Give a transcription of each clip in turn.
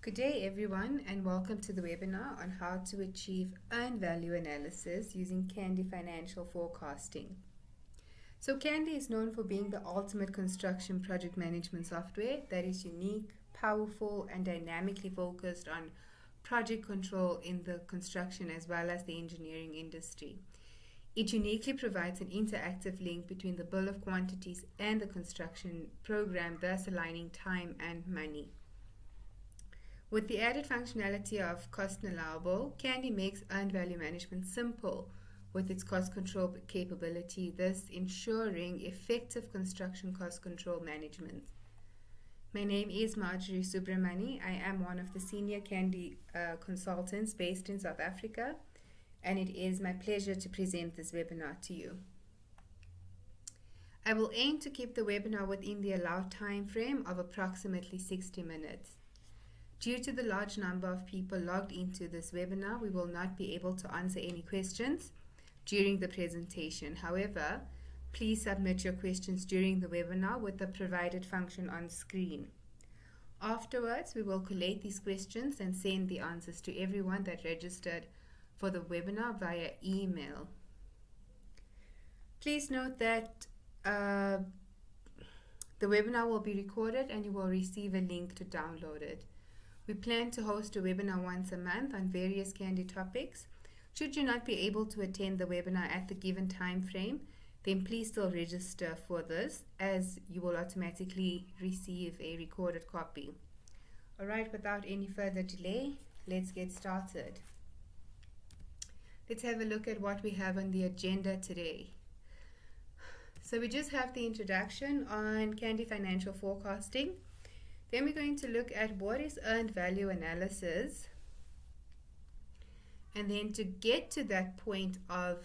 Good day, everyone, and welcome to the webinar on how to achieve earned value analysis using Candy Financial Forecasting. So Candy is known for being the ultimate construction project management software that is unique, powerful, and dynamically focused on project control in the construction as well as the engineering industry. It uniquely provides an interactive link between the bill of quantities and the construction program, thus aligning time and money. With the added functionality of cost and allowable, Candy makes earned value management simple with its cost control capability, thus ensuring effective construction cost control management. My name is Marjorie Subramani. I am one of the senior Candy consultants based in South Africa, and it is my pleasure to present this webinar to you. I will aim to keep the webinar within the allowed time frame of approximately 60 minutes. Due to the large number of people logged into this webinar, we will not be able to answer any questions during the presentation. However, please submit your questions during the webinar with the provided function on screen. Afterwards, we will collate these questions and send the answers to everyone that registered for the webinar via email. Please note that the webinar will be recorded and you will receive a link to download it. We plan to host a webinar once a month on various Candy topics. Should you not be able to attend the webinar at the given time frame, then please still register for this, as you will automatically receive a recorded copy. Alright, without any further delay, let's get started. Let's have a look at what we have on the agenda today. So we just have the introduction on Candy Financial Forecasting. Then we're going to look at what is earned value analysis. And then to get to that point of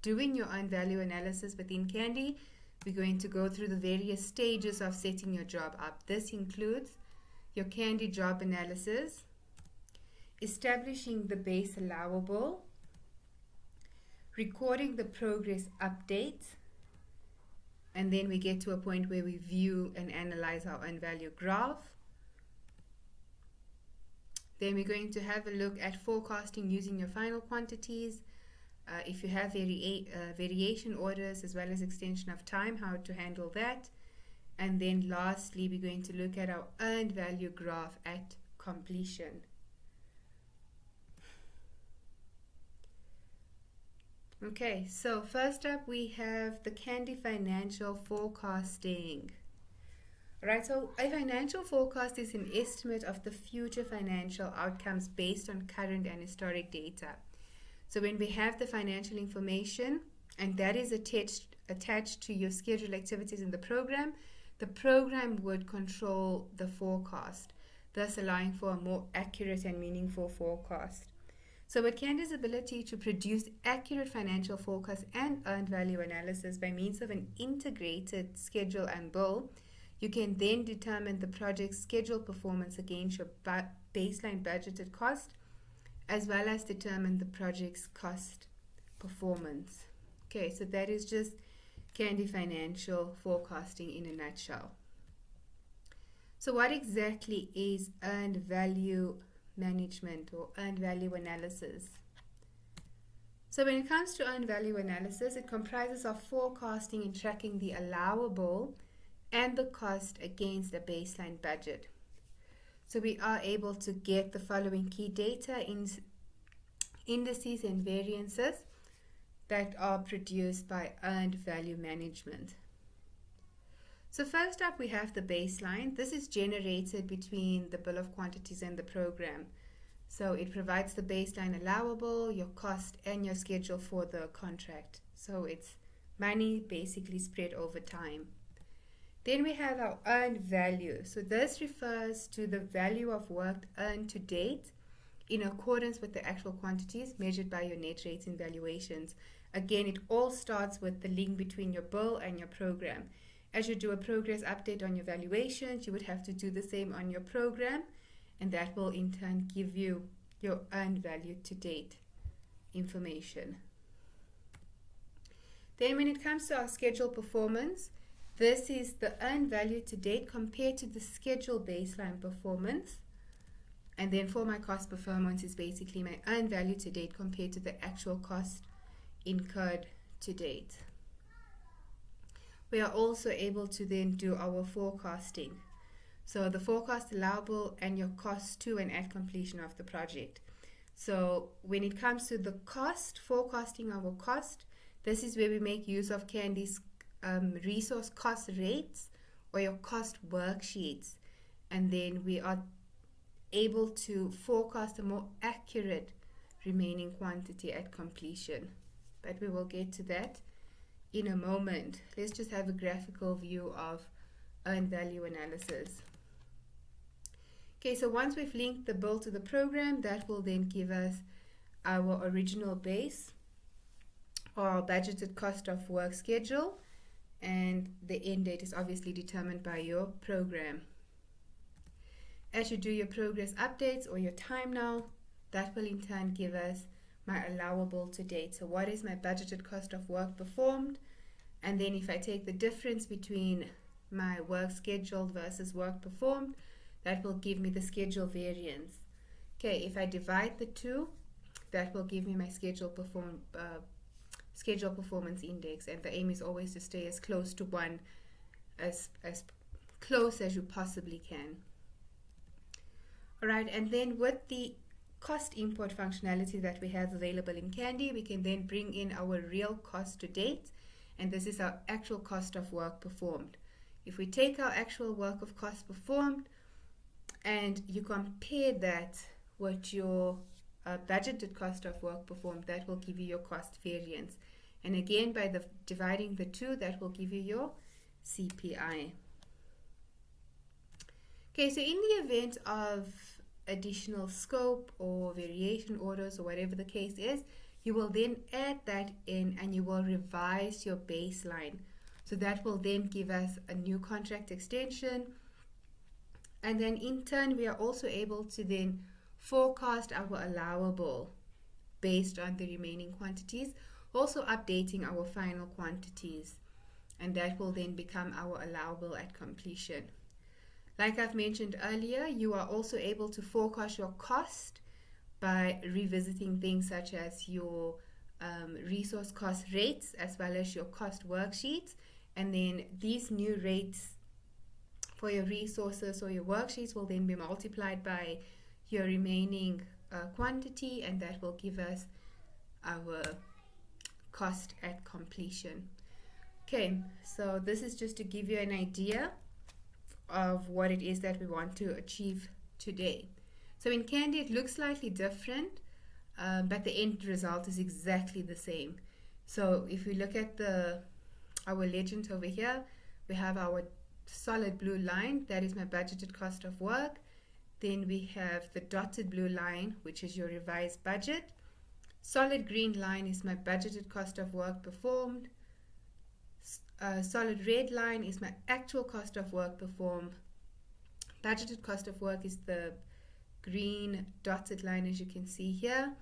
doing your earned value analysis within Candy, we're going to go through the various stages of setting your job up. This includes your Candy job analysis, establishing the base allowable, recording the progress update, and then we get to a point where we view and analyze our earned value graph. Then we're going to have a look at forecasting using your final quantities. If you have variation orders as well as extension of time, how to handle that. And then lastly, we're going to look at our earned value graph at completion. Okay, so first up we have the Candy Financial Forecasting. Alright, so a financial forecast is an estimate of the future financial outcomes based on current and historic data. So when we have the financial information and that is attached to your scheduled activities in the program would control the forecast, thus allowing for a more accurate and meaningful forecast. So with Candy's ability to produce accurate financial forecasts and earned value analysis by means of an integrated schedule and bill, you can then determine the project's scheduled performance against your baseline budgeted cost, as well as determine the project's cost performance. Okay, so that is just Candy Financial Forecasting in a nutshell. So what exactly is earned value management or earned value analysis? So when it comes to earned value analysis, it comprises of forecasting and tracking the allowable and the cost against a baseline budget. So we are able to get the following key data, indices and variances that are produced by earned value management. So first up we have the baseline. This is generated between the bill of quantities and the program. So it provides the baseline allowable, your cost, and your schedule for the contract. So it's money basically spread over time. Then we have our earned value. So this refers to the value of work earned to date in accordance with the actual quantities measured by your net rates and valuations. Again, it all starts with the link between your bill and your program. As you do a progress update on your valuations, you would have to do the same on your program, and that will in turn give you your earned value to date information. Then when it comes to our schedule performance, this is the earned value to date compared to the schedule baseline performance. And then for my cost performance is basically my earned value to date compared to the actual cost incurred to date. We are also able to then do our forecasting. So the forecast, allowable, and your cost to and at completion of the project. So when it comes to the cost, forecasting our cost, this is where we make use of Candy's resource cost rates or your cost worksheets. And then we are able to forecast a more accurate remaining quantity at completion. But we will get to that in a moment. Let's just have a graphical view of earned value analysis. Okay, so once we've linked the bill to the program, that will then give us our original base or our budgeted cost of work schedule, and the end date is obviously determined by your program. As you do your progress updates or your time now, that will in turn give us my allowable to date. So what is my budgeted cost of work performed? And then if I take the difference between my work scheduled versus work performed, that will give me the schedule variance. Okay, if I divide the two, that will give me my schedule performance index, and the aim is always to stay as close to 1 as close as you possibly can. Alright, and then with the cost import functionality that we have available in Candy, we can then bring in our real cost to date, and this is our actual cost of work performed. If we take our actual work of cost performed and you compare that with your budgeted cost of work performed, that will give you your cost variance. And again, by dividing the two, that will give you your CPI. Okay, so in the event of additional scope or variation orders or whatever the case is, you will then add that in and you will revise your baseline. So that will then give us a new contract extension. And then in turn, we are also able to then forecast our allowable based on the remaining quantities, also updating our final quantities. And that will then become our allowable at completion. Like I've mentioned earlier, you are also able to forecast your cost by revisiting things such as your resource cost rates as well as your cost worksheets. And then these new rates for your resources or your worksheets will then be multiplied by your remaining quantity, and that will give us our cost at completion. Okay, so this is just to give you an idea of what it is that we want to achieve today. So in Candy it looks slightly different, but the end result is exactly the same. So if we look at our legend over here, we have our solid blue line, that is my budgeted cost of work. Then we have the dotted blue line, which is your revised budget. Solid green line is my budgeted cost of work performed. Solid red line is my actual cost of work performed. Budgeted cost of work is the green dotted line, as you can see here.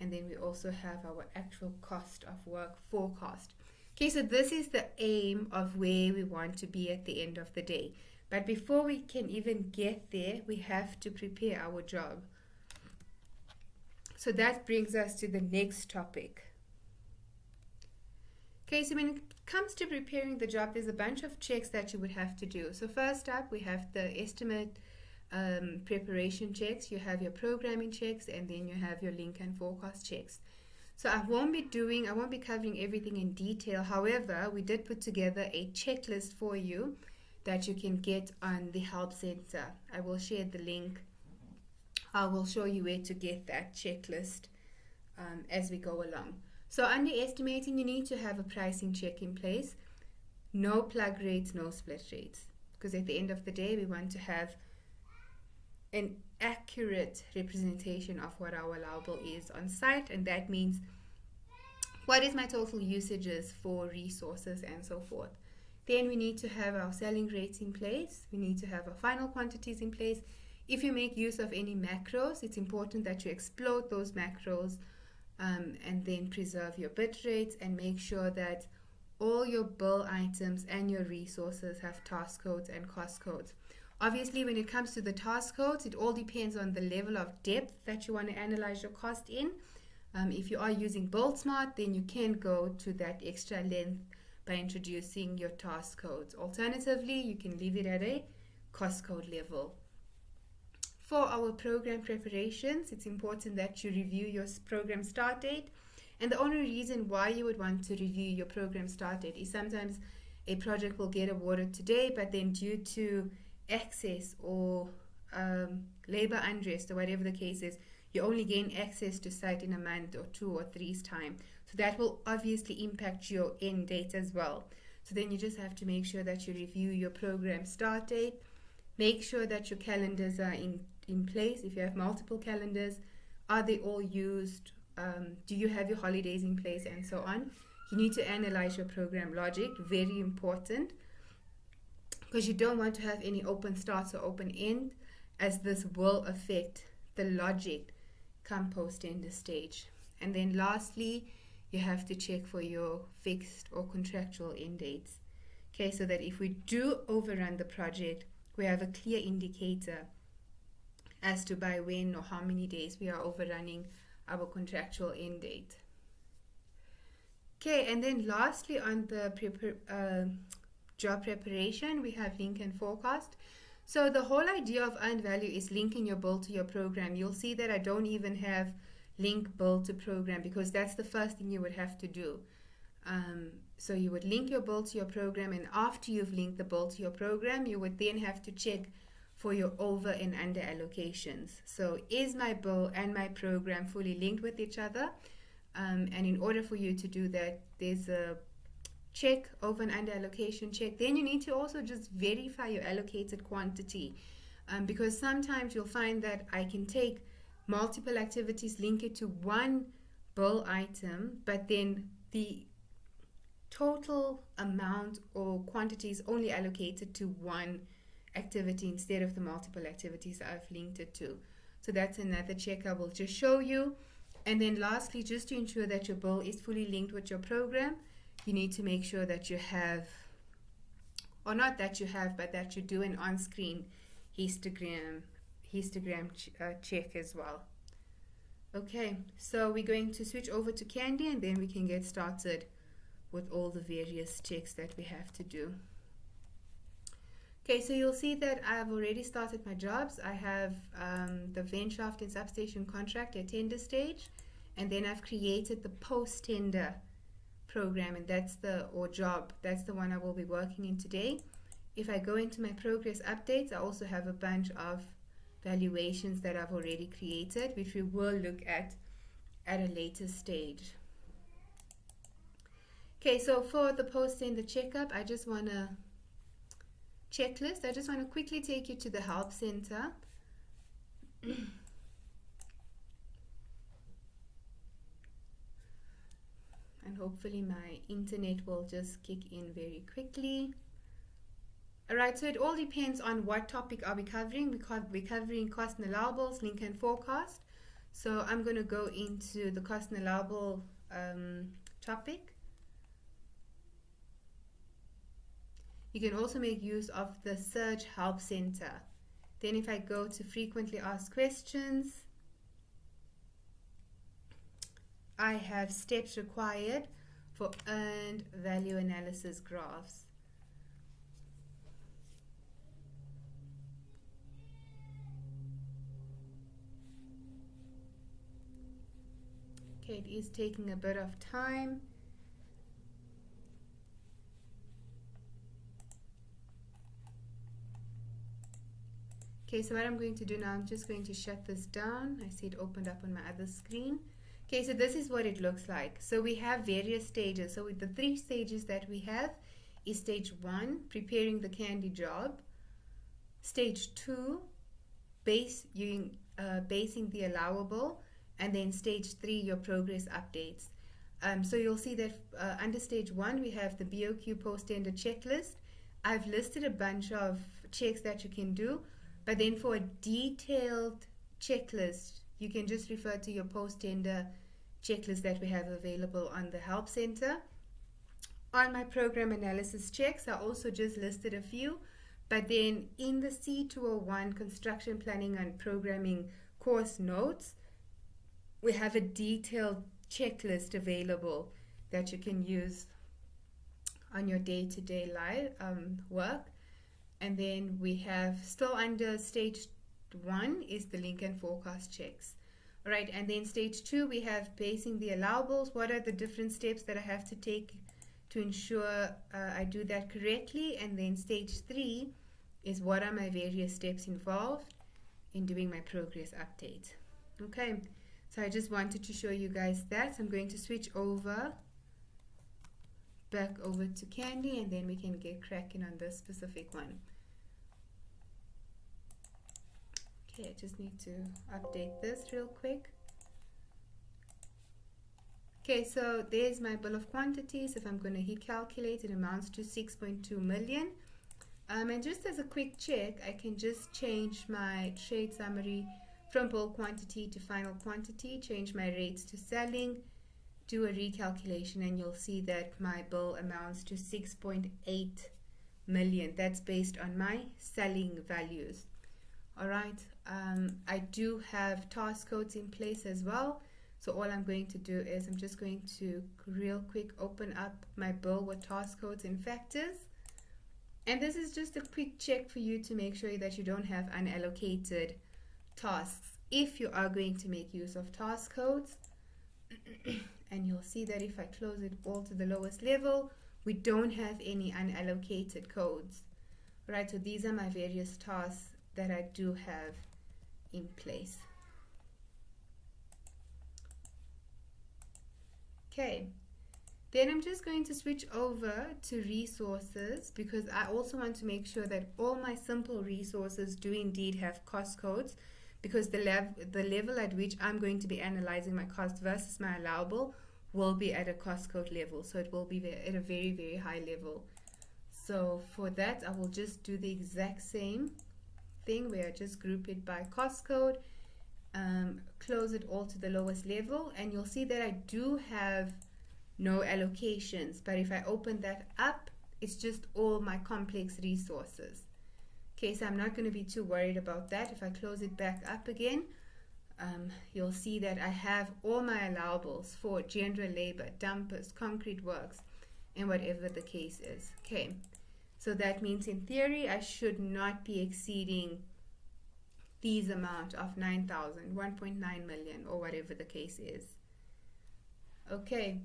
And then we also have our actual cost of work forecast. Okay, so this is the aim of where we want to be at the end of the day. But before we can even get there, we have to prepare our job. So that brings us to the next topic. Okay, so when it comes to preparing the job, there's a bunch of checks that you would have to do. So first up, we have the estimate preparation checks, you have your programming checks, and then you have your link and forecast checks. So I won't be covering everything in detail. However, we did put together a checklist for you that you can get on the Help Center. I will share the link. I will show you where to get that checklist as we go along. So under estimating, you need to have a pricing check in place. No plug rates, no split rates. Because at the end of the day, we want to have an accurate representation of what our allowable is on site, and that means what is my total usages for resources and so forth. Then we need to have our selling rates in place. We need to have our final quantities in place. If you make use of any macros, it's important that you explode those macros and then preserve your bit rates and make sure that all your bill items and your resources have task codes and cost codes. Obviously, when it comes to the task codes, it all depends on the level of depth that you want to analyze your cost in. If you are using BuildSmart, then you can go to that extra length by introducing your task codes. Alternatively, you can leave it at a cost code level. For our program preparations, it's important that you review your program start date. And the only reason why you would want to review your program start date is sometimes a project will get awarded today, but then due to access or labor unrest or whatever the case is, you only gain access to site in a month or 2 or 3's time. So that will obviously impact your end date as well. So then you just have to make sure that you review your program start date. Make sure that your calendars are in place. If you have multiple calendars, are they all used? Do you have your holidays in place, and so on? You need to analyze your program logic, very important, because you don't want to have any open starts or open end, as this will affect the logic come post-tender stage. And then lastly, you have to check for your fixed or contractual end dates. Okay, so that if we do overrun the project, we have a clear indicator as to by when or how many days we are overrunning our contractual end date. Okay, and then lastly on the job preparation, we have link and forecast. So the whole idea of earned value is linking your bill to your program. You'll see that I don't even have link bill to program, because that's the first thing you would have to do. So you would link your bill to your program, and after you've linked the bill to your program, you would then have to check for your over and under allocations. So is my bill and my program fully linked with each other? And in order for you to do that, there's a check, over and under allocation check. Then you need to also just verify your allocated quantity, because sometimes you'll find that I can take multiple activities, link it to one bill item, but then the total amount or quantity is only allocated to one activity instead of the multiple activities I've linked it to. So that's another check I will just show you. And then lastly, just to ensure that your bill is fully linked with your program, you need to make sure that you have, or not that you have, but that you do an on-screen histogram check as well. Okay, so we're going to switch over to Candy, and then we can get started with all the various checks that we have to do. Okay, so you'll see that I've already started my jobs. I have the vent shaft and substation contract at tender stage, and then I've created the post-tender program, and that's the one I will be working in today. If I go into my progress updates, I also have a bunch of valuations that I've already created, which we will look at a later stage. Okay, so for the post-tender checkup, I just want to quickly take you to the help center. And hopefully my internet will just kick in very quickly. Alright, so it all depends on what topic are we covering. We're covering cost and allowables, link and forecast. So I'm going to go into the cost and allowable topic. You can also make use of the Search Help Center. Then if I go to frequently asked questions, I have steps required for earned value analysis graphs. Okay, it is taking a bit of time. Okay, so what I'm going to do now, I'm just going to shut this down. I see it opened up on my other screen. Okay, so this is what it looks like. So we have various stages. So with the 3 stages that we have is stage 1, preparing the Candy job. Stage 2, basing the allowable. And then stage 3, your progress updates. So you'll see that under stage 1, we have the BOQ post-tender checklist. I've listed a bunch of checks that you can do, but then for a detailed checklist, you can just refer to your post-tender checklist that we have available on the Help Center. On my program analysis checks, I also just listed a few, But then in the C201 Construction Planning and Programming course notes, we have a detailed checklist available that you can use on your day-to-day life work. And then we have, still under stage 1 is the link and forecast checks. All right, and then stage 2 we have basing the allowables. What are the different steps that I have to take to ensure I do that correctly? And then stage 3 is what are my various steps involved in doing my progress update. Okay, so I just wanted to show you guys that. So I'm going to switch back over to Candy, and then we can get cracking on this specific one. Okay, I just need to update this real quick. Okay, so there's my bill of quantities. If I'm going to hit calculate, it amounts to 6.2 million. And just as a quick check, I can just change my trade summary from bill quantity to final quantity, change my rates to selling, do a recalculation, and you'll see that my bill amounts to 6.8 million. That's based on my selling values. All right, I do have task codes in place as well. So all I'm going to do is I'm just going to real quick open up my bill with task codes and factors. And this is just a quick check for you to make sure that you don't have unallocated tasks if you are going to make use of task codes. And you'll see that if I close it all to the lowest level, we don't have any unallocated codes. Right, so these are my various tasks that I do have in place. Okay, then I'm just going to switch over to resources, because I also want to make sure that all my simple resources do indeed have cost codes, because the level at which I'm going to be analyzing my cost versus my allowable will be at a cost code level. So it will be at a very, very high level. So for that, I will just do the exact same thing where I just group it by cost code, close it all to the lowest level, and you'll see that I do have no allocations. But if I open that up, it's just all my complex resources. Okay, so I'm not going to be too worried about that. If I close it back up again, you'll see that I have all my allowables for general labor, dumpers, concrete works, and whatever the case is. Okay, so that means in theory I should not be exceeding these amount of 9,000, 1.9 million, or whatever the case is. Okay,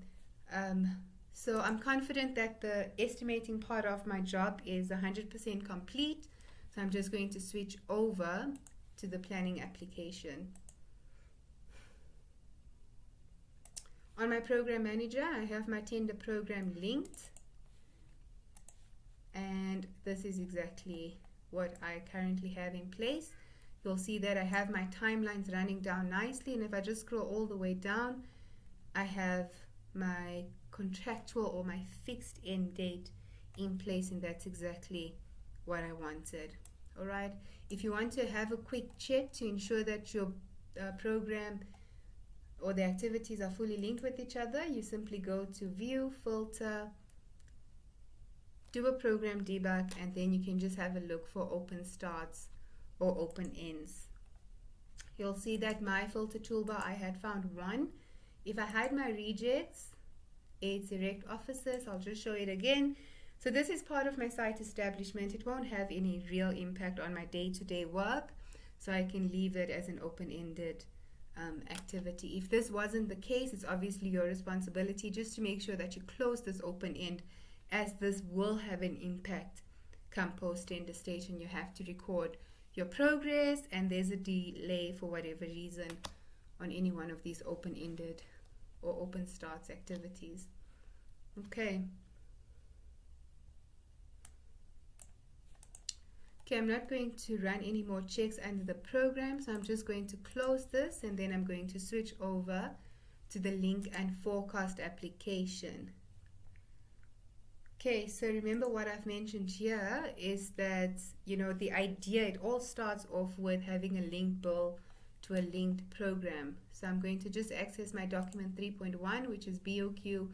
so I'm confident that the estimating part of my job is 100% complete. So I'm just going to switch over to the planning application. On my program manager, I have my tender program linked, and this is exactly what I currently have in place. You'll see that I have my timelines running down nicely, and if I just scroll all the way down, I have my contractual or my fixed end date in place, and that's exactly what I wanted. All right, if you want to have a quick check to ensure that your program or the activities are fully linked with each other, you simply go to View, Filter, do a program debug, and then you can just have a look for open starts or open ends. You'll see that my filter toolbar, I had found one. If I hide my rejects, it's erect offices. I'll just show it again. So this is part of my site establishment. It won't have any real impact on my day-to-day work, so I can leave it as an open-ended activity. If this wasn't the case, it's obviously your responsibility just to make sure that you close this open end, as this will have an impact come post-tender stage, and you have to record your progress, and there's a delay for whatever reason on any one of these open-ended or open starts activities. Okay. Okay, I'm not going to run any more checks under the program, so I'm just going to close this, and then I'm going to switch over to the link and forecast application. Okay, so remember what I've mentioned here is that, you know, the idea, it all starts off with having a linked bill to a linked program. So I'm going to just access my document 3.1, which is BOQ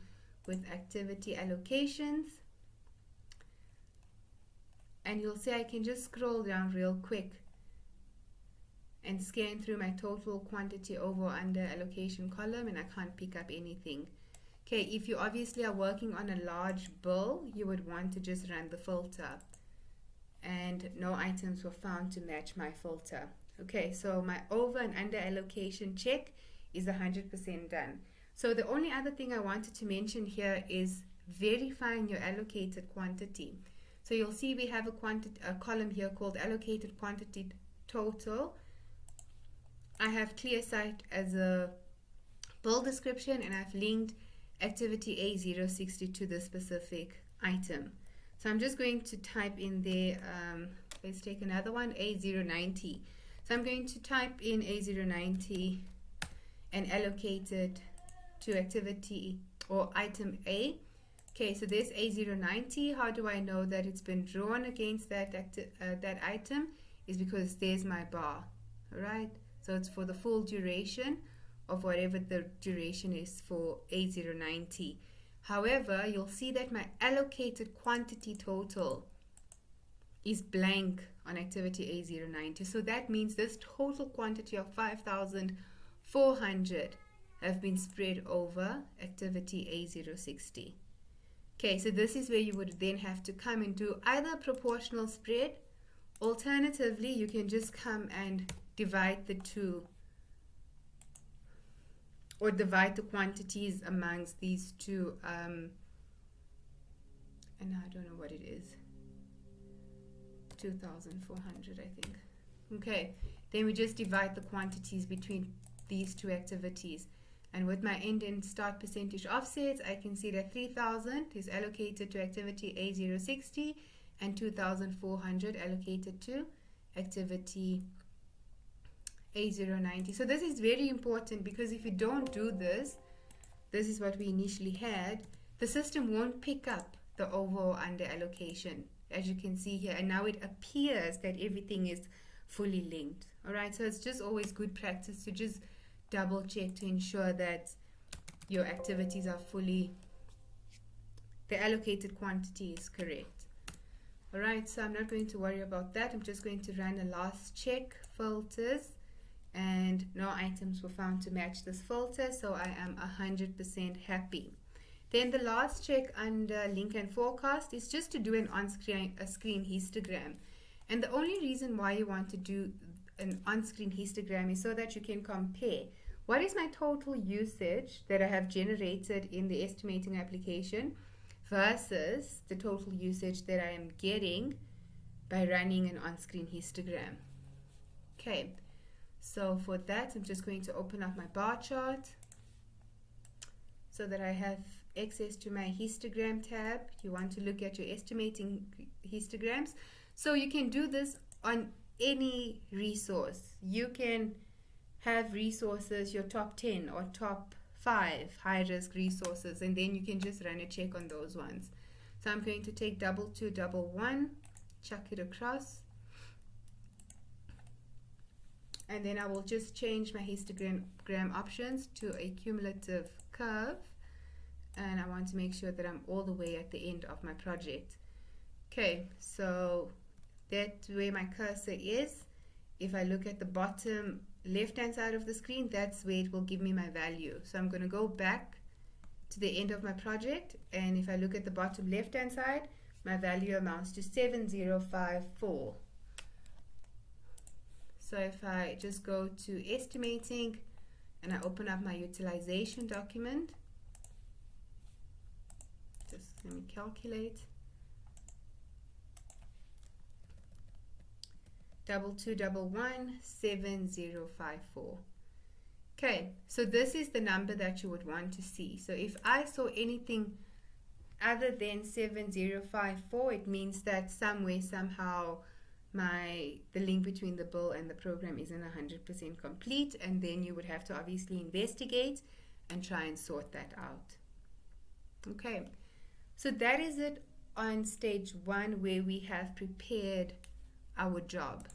with activity allocations. and you'll see I can just scroll down real quick and scan through my total quantity over or under allocation column, and I can't pick up anything. Okay, if you obviously are working on a large bill, you would want to just run the filter, and no items were found to match my filter. Okay, so my over and under allocation check is 100% done. So the only other thing I wanted to mention here is verifying your allocated quantity. So you'll see we have a column here called allocated quantity total. I have ClearSight as a bill description, and I've linked activity A060 to the specific item. So I'm just going to type in there, let's take another one, A090. So I'm going to type in A090 and allocate it to activity or item A. Okay, so there's A090. How do I know that it's been drawn against that item? Is because there's my bar, all right? So it's for the full duration of whatever the duration is for A090. However, you'll see that my allocated quantity total is blank on activity A090. So that means this total quantity of 5,400 have been spread over activity A060. Okay, so this is where you would then have to come and do either a proportional spread. Alternatively, you can just come and divide the two, or divide the quantities amongst these two, and I don't know what it is, 2,400 I think. Okay, then we just divide the quantities between these two activities, and with my end and start percentage offsets, I can see that 3,000 is allocated to activity A060 and 2,400 allocated to activity A090. So this is very important, because if you don't do this, this is what we initially had, the system won't pick up the over or under allocation, as you can see here, and now it appears that everything is fully linked. All right, so it's just always good practice to just double check to ensure that your activities are fully, the allocated quantity is correct. All right, so I'm not going to worry about that. I'm just going to run a last check, filters, and no items were found to match this filter, so I am 100% happy. Then the last check under link and forecast is just to do an on-screen histogram. And the only reason why you want to do an on-screen histogram is so that you can compare what is my total usage that I have generated in the estimating application versus the total usage that I am getting by running an on-screen histogram. Okay, so for that, I'm just going to open up my bar chart so that I have access to my histogram tab. You want to look at your estimating histograms. So you can do this on any resource. You can have resources, your top 10 or top 5 high-risk resources, and then you can just run a check on those ones. So I'm going to take 2211, chuck it across, and then I will just change my histogram options to a cumulative curve, and I want to make sure that I'm all the way at the end of my project. Okay, so that's where my cursor is. If I look at the bottom left hand side of the screen, that's where it will give me my value. So I'm going to go back to the end of my project, and if I look at the bottom left hand side, my value amounts to 7054. So if I just go to estimating and I open up my utilization document, just let me calculate. 22117054. Okay, so this is the number that you would want to see. So if I saw anything other than 7054, it means that somewhere, somehow, the link between the bill and the program isn't 100% complete, and then you would have to obviously investigate and try and sort that out. Okay, so that is it on stage 1, where we have prepared our job.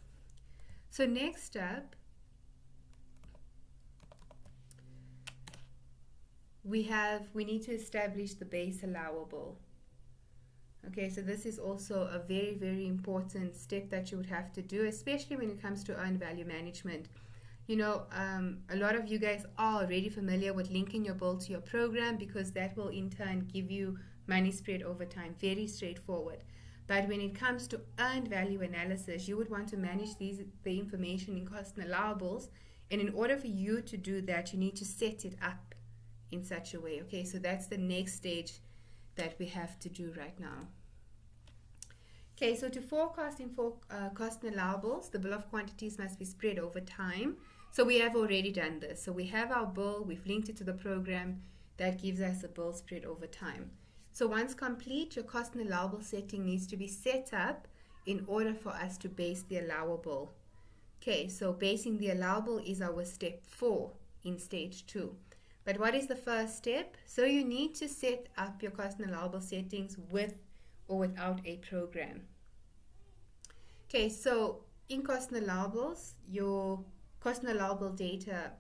So next up, we need to establish the base allowable. Okay, so this is also a very, very important step that you would have to do, especially when it comes to earned value management. A lot of you guys are already familiar with linking your bill to your program because that will in turn give you money spread over time. Very straightforward. But when it comes to earned value analysis, you would want to manage the information in cost and allowables. And in order for you to do that, you need to set it up in such a way. Okay, so that's the next stage that we have to do right now. Okay, so to forecast in cost and allowables, the bill of quantities must be spread over time. So we have already done this. So we have our bill, we've linked it to the program. That gives us a bill spread over time. So once complete, your cost and allowable setting needs to be set up in order for us to base the allowable. Okay, so basing the allowable is our step 4 in stage 2. But what is the first step? So you need to set up your cost and allowable settings with or without a program. Okay, so in cost and allowables, your cost and allowable data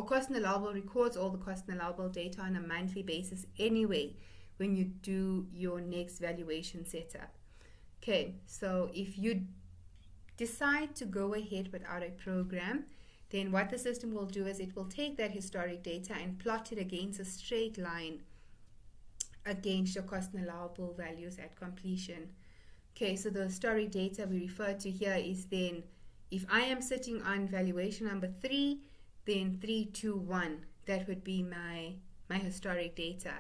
cost and allowable records all the cost and allowable data on a monthly basis anyway when you do your next valuation setup. Okay, so if you decide to go ahead without a program, then what the system will do is it will take that historic data and plot it against a straight line against your cost and allowable values at completion. Okay, so the historic data we refer to here is then, if I am sitting on valuation number 3, then 3, 2, 1, that would be my historic data.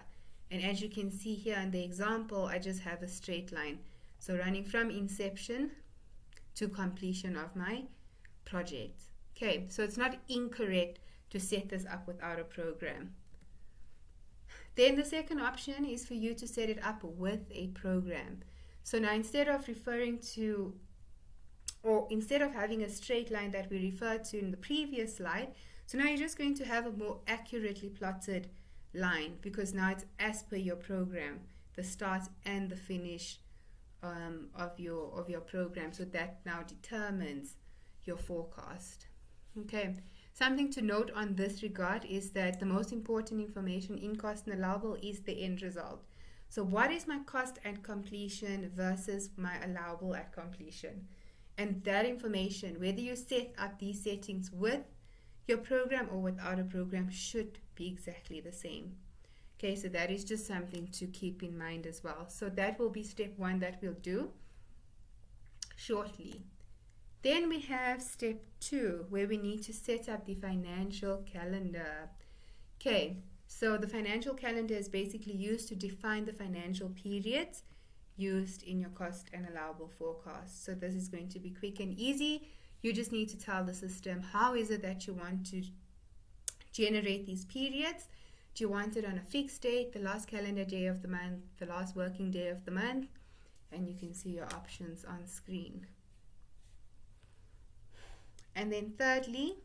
And as you can see here in the example, I just have a straight line. So running from inception to completion of my project. Okay, so it's not incorrect to set this up without a program. Then the second option is for you to set it up with a program. So now instead of having a straight line that we referred to in the previous slide, so now you're just going to have a more accurately plotted line because now it's as per your program, the start and the finish of your program. So that now determines your forecast. Okay, something to note on this regard is that the most important information in cost and allowable is the end result. So what is my cost at completion versus my allowable at completion? And that information, whether you set up these settings with your program or without a program, should be exactly the same. Okay, so that is just something to keep in mind as well. So that will be step 1 that we'll do shortly. Then we have step 2, where we need to set up the financial calendar. Okay, so the financial calendar is basically used to define the financial periods used in your cost and allowable forecast. So this is going to be quick and easy. You just need to tell the system how is it that you want to generate these periods. Do you want it on a fixed date, the last calendar day of the month, the last working day of the month? And you can see your options on screen. And then thirdly,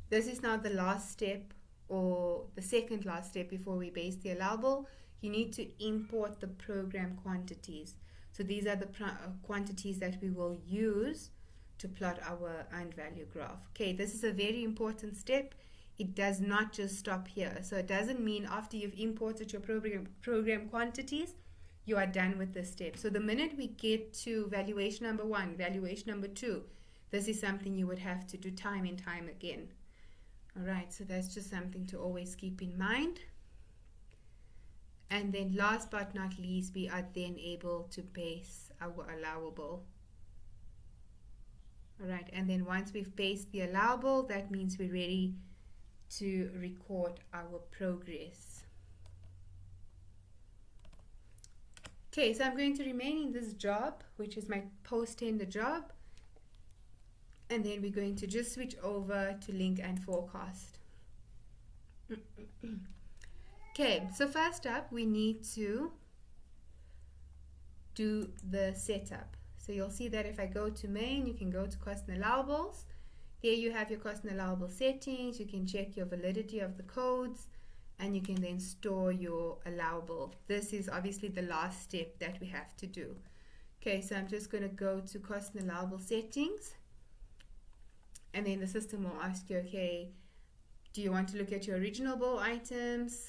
this is now the last step, or the second last step before we base the allowable. You need to import the program quantities. So these are the quantities that we will use to plot our earned value graph. Okay, this is a very important step. It does not just stop here. So it doesn't mean after you've imported your program quantities, you are done with this step. So the minute we get to valuation number 1, valuation number 2, this is something you would have to do time and time again. All right, so that's just something to always keep in mind. And then last but not least, we are then able to base our allowable. All right, and then once we've based the allowable, that means we're ready to record our progress. Okay, so I'm going to remain in this job, which is my post-tender job. And then we're going to just switch over to link and forecast. Okay, so first up, we need to do the setup. So you'll see that if I go to main, you can go to cost and allowables. There you have your cost and allowable settings. You can check your validity of the codes, and you can then store your allowable. This is obviously the last step that we have to do. Okay, so I'm just going to go to cost and allowable settings. And then the system will ask you, okay, do you want to look at your original bill items,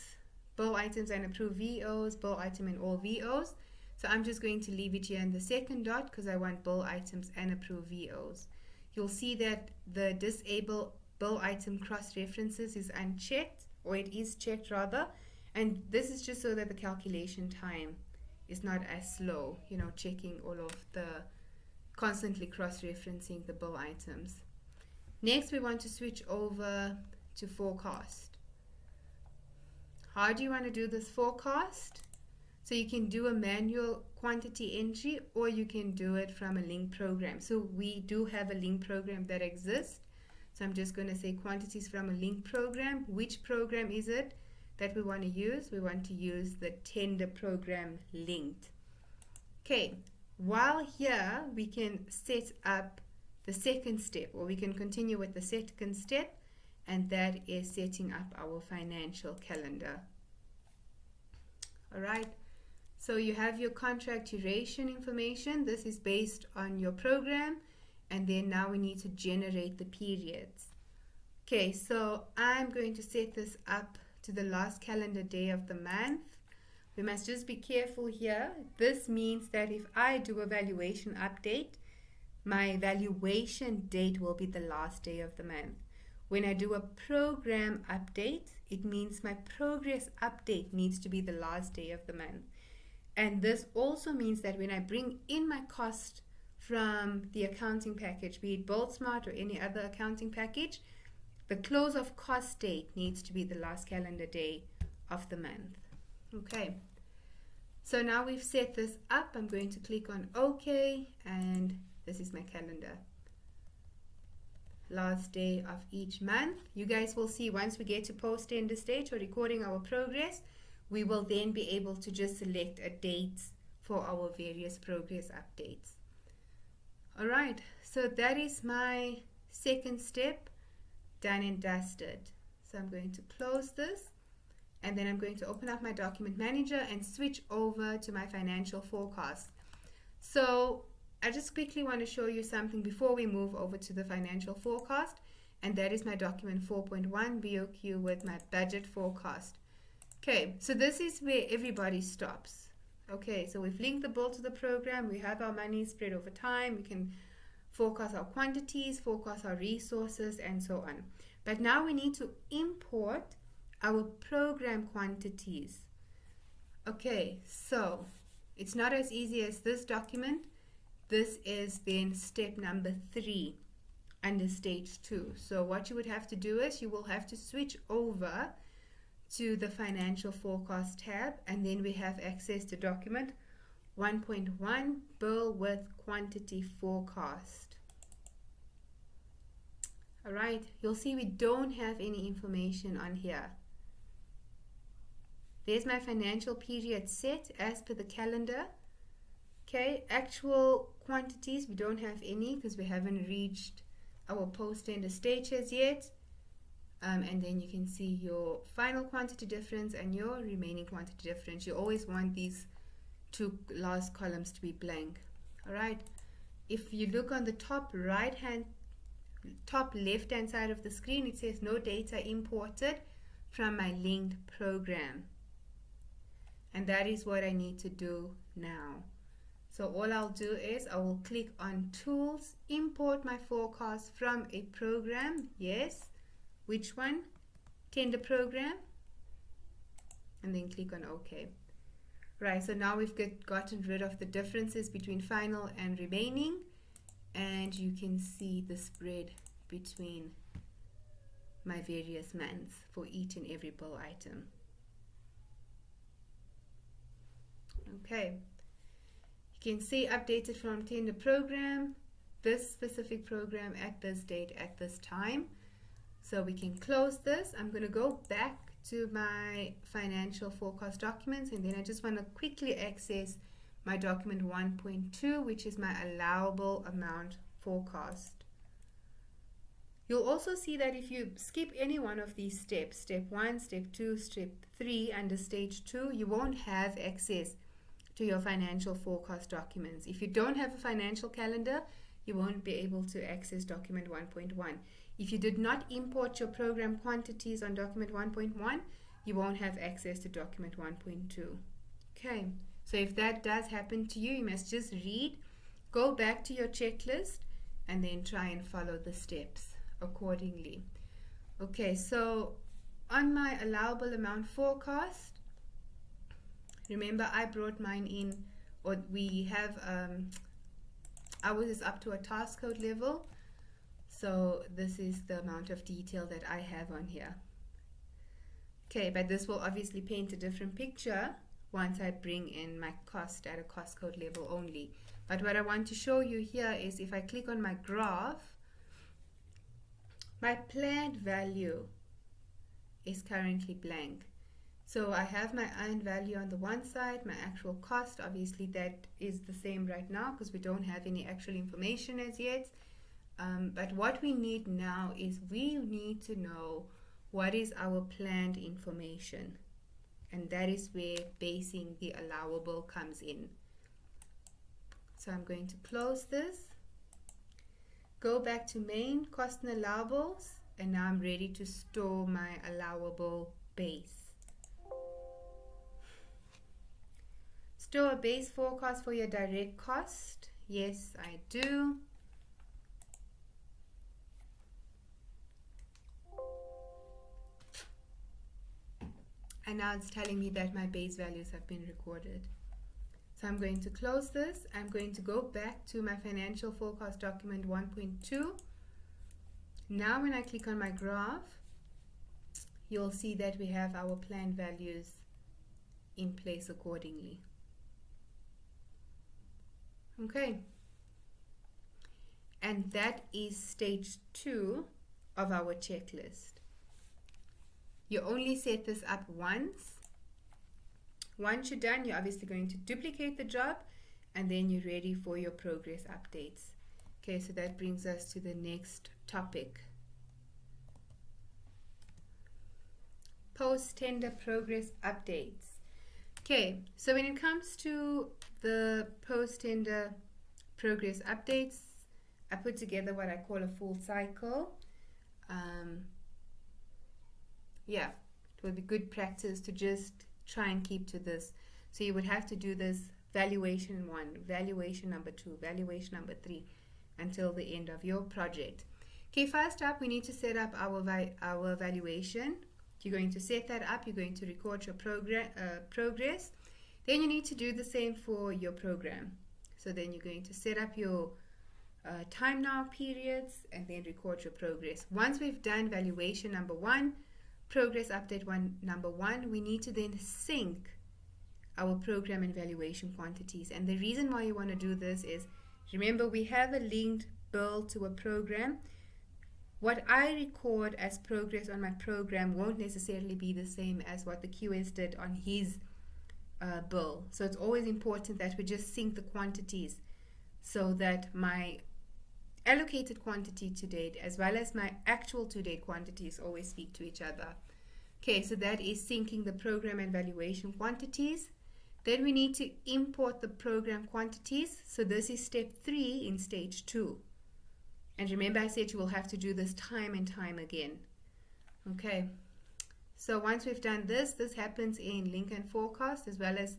bill items and approve VOs, bill item and all VOs. So I'm just going to leave it here in the second dot because I want bill items and approve VOs. You'll see that the disable bill item cross references is unchecked, or it is checked rather, and this is just so that the calculation time is not as slow, checking all of the constantly cross-referencing the bill items. Next, we want to switch over to forecast. How do you want to do this forecast? So you can do a manual quantity entry, or you can do it from a link program. So we do have a link program that exists. So I'm just going to say quantities from a link program. Which program is it that we want to use? We want to use the tender program linked. Okay, while here we can set up the second step, or we can continue with the second step, and that is setting up our financial calendar. All right, so you have your contract duration information. This is based on your program, and then now we need to generate the periods. Okay, so I'm going to set this up to the last calendar day of the month. We must just be careful here. This means that if I do a valuation update, my valuation date will be the last day of the month. When I do a program update, it means my progress update needs to be the last day of the month. And this also means that when I bring in my cost from the accounting package, be it BuildSmart or any other accounting package, the close of cost date needs to be the last calendar day of the month. Okay, so now we've set this up. I'm going to click on OK, and this is my calendar. Last day of each month. You guys will see once we get to post-tender stage or recording our progress, we will then be able to just select a date for our various progress updates. All right, so that is my second step done and dusted. So I'm going to close this, and then I'm going to open up my document manager and switch over to my financial forecast. So I just quickly want to show you something before we move over to the financial forecast, and that is my document 4.1 BOQ with my budget forecast. Okay, so this is where everybody stops. Okay, so we've linked the bill to the program. We have our money spread over time. We can forecast our quantities, forecast our resources, and so on. But now we need to import our program quantities. Okay, so it's not as easy as this document. This is then step number 3 under stage 2. So what you would have to do is you will have to switch over to the financial forecast tab, and then we have access to document 1.1 bill with quantity forecast. All right, you'll see we don't have any information on here. There's my financial period set as per the calendar. Okay, actual quantities, we don't have any because we haven't reached our post-tender stages yet. And then you can see your final quantity difference and your remaining quantity difference. You always want these two last columns to be blank. All right, if you look on the top left hand side of the screen, it says no data imported from my linked program, and that is what I need to do now. So all I'll do is I will click on tools, import my forecast from a program. Yes, which one? Tender program, and then click on OK. Right, so now we've gotten rid of the differences between final and remaining, and you can see the spread between my various months for each and every bill item. Okay, you can see updated from tender program, this specific program at this date at this time. So we can close this. I'm going to go back to my financial forecast documents, and then I just want to quickly access my document 1.2, which is my allowable amount forecast. You'll also see that if you skip any one of these steps, step 1, step 2, step 3 under stage 2, you won't have access to your financial forecast documents. If you don't have a financial calendar, you won't be able to access document 1.1. If you did not import your program quantities on document 1.1, you won't have access to document 1.2. Okay, so if that does happen to you, you must just read, go back to your checklist, and then try and follow the steps accordingly. Okay, so on my allowable amount forecast, remember I brought mine in, or we have, ours is up to a task code level. So this is the amount of detail that I have on here. Okay, but this will obviously paint a different picture once I bring in my cost at a cost code level only. But what I want to show you here is if I click on my graph, my planned value is currently blank. So I have my earned value on the one side, my actual cost, obviously that is the same right now because we don't have any actual information as yet. But what we need now is we need to know what is our planned information. And that is where basing the allowable comes in. So I'm going to close this, go back to main, cost and allowables, and now I'm ready to store my allowable base. Store a base forecast for your direct cost. Yes, I do. And now it's telling me that my base values have been recorded. So I'm going to close this. I'm going to go back to my financial forecast document 1.2. Now when I click on my graph, you'll see that we have our planned values in place accordingly. Okay. And that is stage 2 of our checklist. You only set this up once. Once you're done, you're obviously going to duplicate the job and then you're ready for your progress updates. Okay, so that brings us to the next topic. Post-tender progress updates. Okay, so when it comes to the post-tender progress updates, I put together what I call a full cycle. Yeah, it would be good practice to just try and keep to this. So you would have to do this valuation 1, valuation number 2, valuation number 3 until the end of your project. Okay, first up, we need to set up our valuation. You're going to set that up. You're going to record your progress. Then you need to do the same for your program. So then you're going to set up your time now periods and then record your progress. Once we've done valuation number 1, progress update number 1, we need to then sync our program and valuation quantities. And the reason why you want to do this is, remember, we have a linked bill to a program. What I record as progress on my program won't necessarily be the same as what the QS did on his bill. So it's always important that we just sync the quantities so that my allocated quantity to date as well as my actual to date quantities always speak to each other. Okay, so that is syncing the program and valuation quantities. Then we need to import the program quantities. So this is step 3 in stage 2. And remember, I said you will have to do this time and time again. Okay, so once we've done this, this happens in link and forecast as well as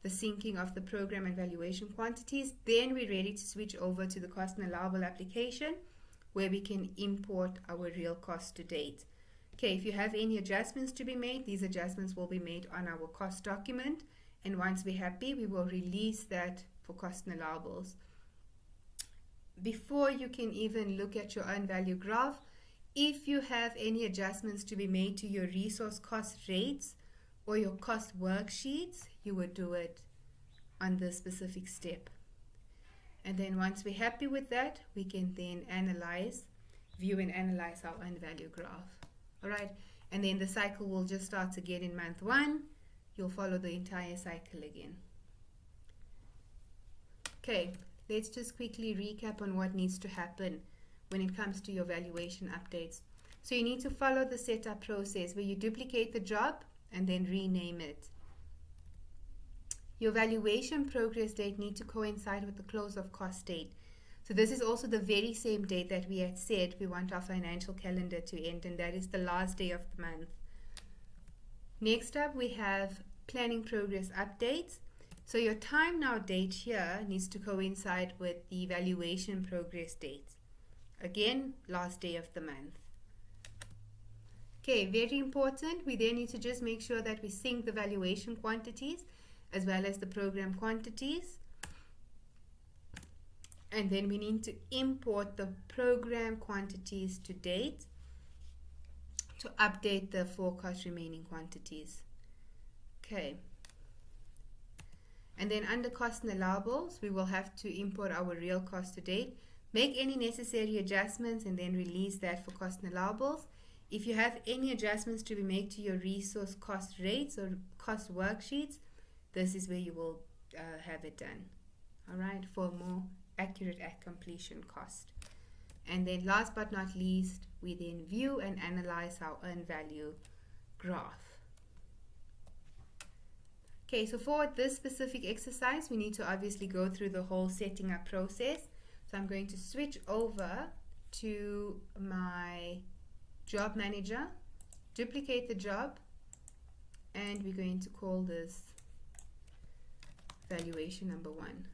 the syncing of the program and valuation quantities. Then we're ready to switch over to the cost and allowable application where we can import our real cost to date. Okay, if you have any adjustments to be made, these adjustments will be made on our cost document. And once we're happy, we will release that for cost and allowables. Before you can even look at your earned value graph, if you have any adjustments to be made to your resource cost rates or your cost worksheets, you would do it on the specific step. And then once we're happy with that, we can then view and analyze our earned value graph. All right, and then the cycle will just start again in month 1. You'll follow the entire cycle again. Okay, let's just quickly recap on what needs to happen when it comes to your valuation updates. So you need to follow the setup process where you duplicate the job and then rename it. Your valuation progress date needs to coincide with the close of cost date. So this is also the very same date that we had said we want our financial calendar to end, and that is the last day of the month. Next up, we have planning progress updates. So your time now date here needs to coincide with the valuation progress date. Again, last day of the month. Okay, very important. We then need to just make sure that we sync the valuation quantities as well as the program quantities. And then we need to import the program quantities to date to update the forecast remaining quantities. Okay. And then under cost and allowables, we will have to import our real cost to date, make any necessary adjustments, and then release that for cost and allowables. If you have any adjustments to be made to your resource cost rates or cost worksheets, this is where you will have it done. All right, for a more accurate at completion cost. And then last but not least, we then view and analyze our earned value graph. Okay, so for this specific exercise, we need to obviously go through the whole setting up process. So I'm going to switch over to my job manager, duplicate the job, and we're going to call this valuation number 1.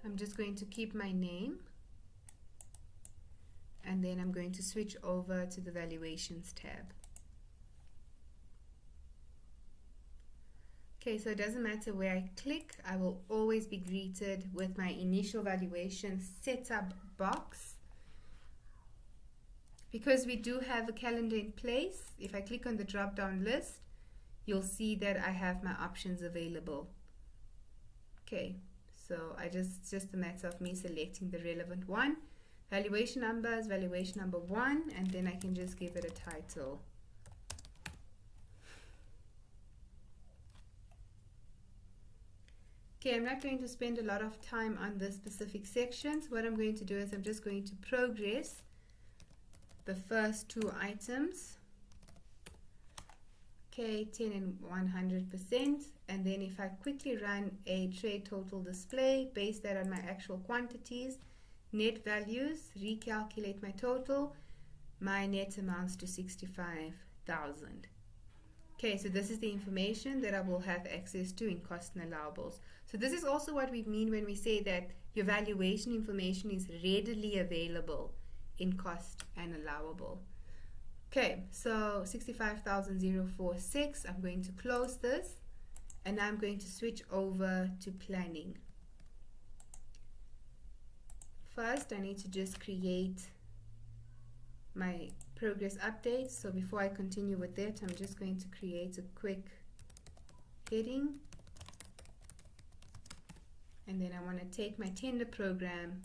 I'm just going to keep my name, and then I'm going to switch over to the valuations tab. Okay, so it doesn't matter where I click, I will always be greeted with my initial valuation setup box. Because we do have a calendar in place, if I click on the drop down list, you'll see that I have my options available. Okay, so it's just a matter of me selecting the relevant one. Valuation number is valuation number 1, and then I can just give it a title. Okay, I'm not going to spend a lot of time on this specific section. So what I'm going to do is I'm just going to progress the first 2 items. Okay, 10 and 100%. And then if I quickly run a trade total display, base that on my actual quantities, net values, recalculate my total, my net amounts to 65,000. Okay, so this is the information that I will have access to in cost and allowables. So this is also what we mean when we say that your valuation information is readily available in cost and allowable. Okay, so 65,046, I'm going to close this, and now I'm going to switch over to planning. First, I need to just create my progress updates. So before I continue with that, I'm just going to create a quick heading. And then I want to take my tender program,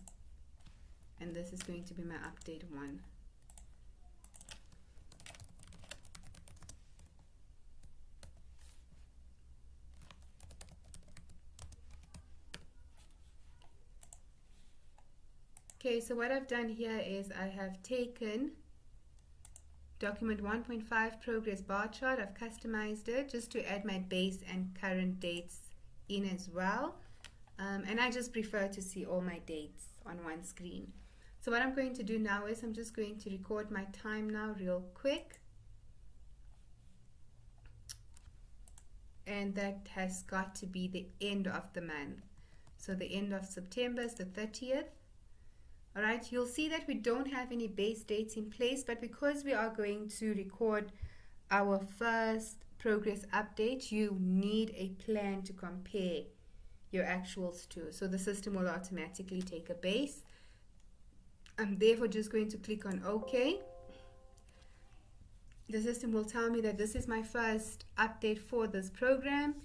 and this is going to be my update 1. Okay, so what I've done here is I have taken document 1.5 progress bar chart. I've customized it just to add my base and current dates in as well. And I just prefer to see all my dates on one screen. So what I'm going to do now is I'm just going to record my time now real quick. And that has got to be the end of the month. So the end of September is the 30th. Alright, you'll see that we don't have any base dates in place, but because we are going to record our first progress update, you need a plan to compare your actuals to. So the system will automatically take a base. I'm therefore just going to click on OK. The system will tell me that this is my first update for this program.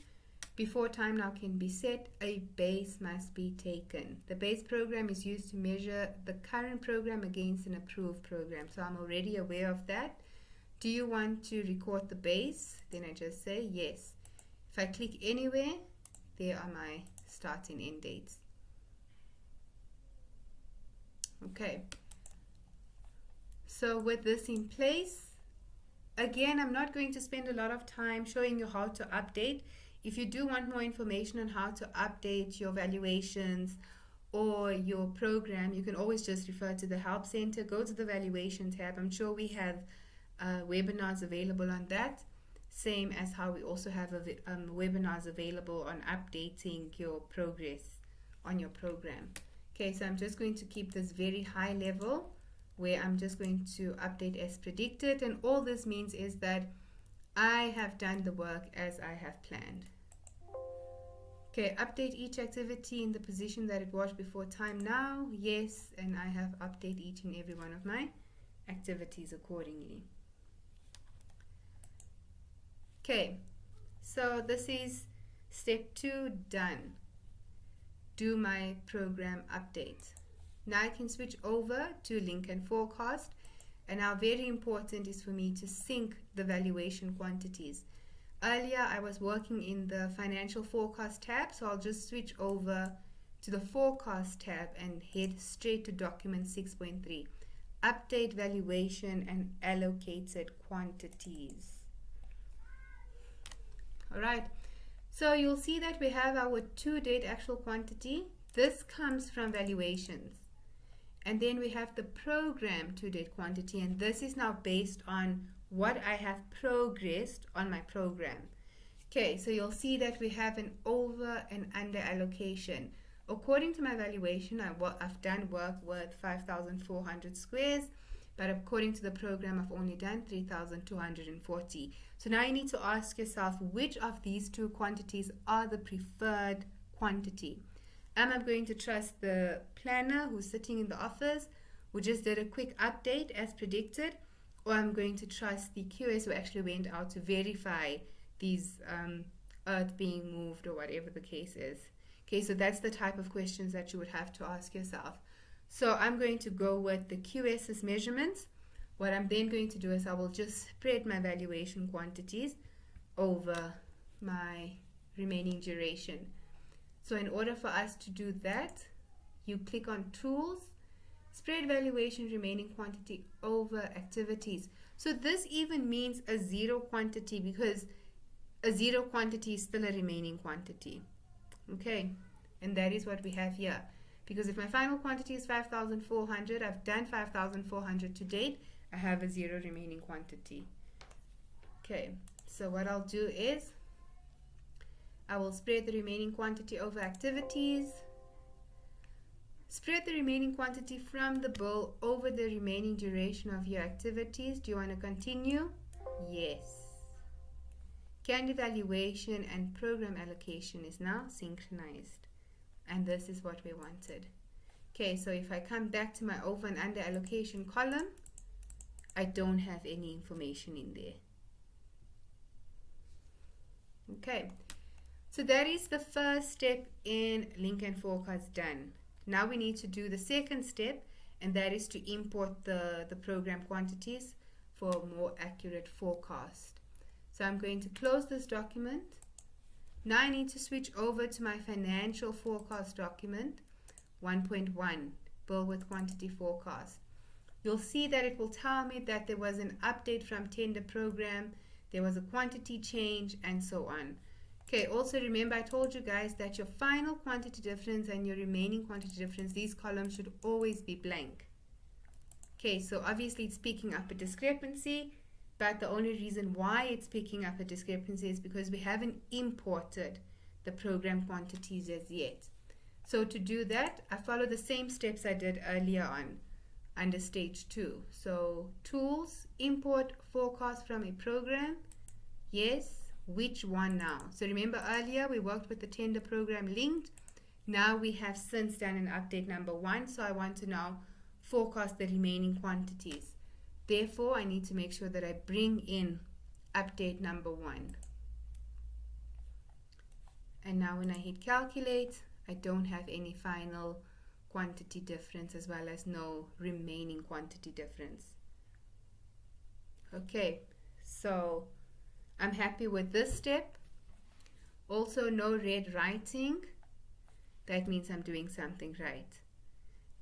Before time now can be set, a base must be taken. The base program is used to measure the current program against an approved program. So I'm already aware of that. Do you want to record the base? Then I just say yes. If I click anywhere, there are my start and end dates. Okay. So with this in place, again, I'm not going to spend a lot of time showing you how to update. If you do want more information on how to update your valuations or your program, you can always just refer to the Help Center, go to the Valuation tab. I'm sure we have webinars available on that, same as how we also have webinars available on updating your progress on your program. Okay, so I'm just going to keep this very high level where I'm just going to update as predicted, and all this means is that I have done the work as I have planned. Okay, update each activity in the position that it was before time now. Yes, and I have updated each and every one of my activities accordingly. Okay, so this is step 2 done. Do my program update. Now I can switch over to link and forecast, and now very important is for me to sync the valuation quantities. Earlier I was working in the financial forecast tab, so I'll just switch over to the forecast tab and head straight to document 6.3, update valuation and allocated quantities. Alright, so you'll see that we have our to date actual quantity. This comes from valuations. And then we have the program to date quantity, and this is now based on what I have progressed on my program. Okay, so you'll see that we have an over and under allocation. According to my valuation, I've done work with 5,400 squares, but according to the program, I've only done 3,240. So now you need to ask yourself, which of these two quantities are the preferred quantity? Am I going to trust the planner who's sitting in the office, who just did a quick update as predicted, or I'm going to trust the QS who actually went out to verify these earth being moved or whatever the case is? Okay, so that's the type of questions that you would have to ask yourself. So I'm going to go with the QS's measurements. What I'm then going to do is I will just spread my valuation quantities over my remaining duration. So in order for us to do that, you click on Tools, Spread Valuation Remaining Quantity over Activities. So this even means a zero quantity, because a zero quantity is still a remaining quantity. Okay, and that is what we have here. Because if my final quantity is 5,400, I've done 5,400 to date, I have a zero remaining quantity. Okay, so what I'll do is I will spread the remaining quantity over activities. Spread the remaining quantity from the bill over the remaining duration of your activities. Do you want to continue? Yes. Candy valuation and program allocation is now synchronized. And this is what we wanted. Okay, so if I come back to my over and under allocation column, I don't have any information in there. Okay, so that is the first step in link and forecast done. Now we need to do the second step, and that is to import the program quantities for a more accurate forecast. So I'm going to close this document. Now I need to switch over to my financial forecast document 1.1, bill with quantity forecast. You'll see that it will tell me that there was an update from tender program, there was a quantity change, and so on. Okay, also remember I told you guys that your final quantity difference and your remaining quantity difference, these columns should always be blank. Okay, so obviously it's picking up a discrepancy, but the only reason why it's picking up a discrepancy is because we haven't imported the program quantities as yet. So to do that, I follow the same steps I did earlier on under stage 2. So tools, import forecast from a program. Yes. Which one now? So remember earlier we worked with the tender program linked. Now we have since done an update number 1, so I want to now forecast the remaining quantities. Therefore, I need to make sure that I bring in update number 1. And now when I hit calculate, I don't have any final quantity difference as well as no remaining quantity difference. Okay, so I'm happy with this step. Also, no red writing. That means I'm doing something right.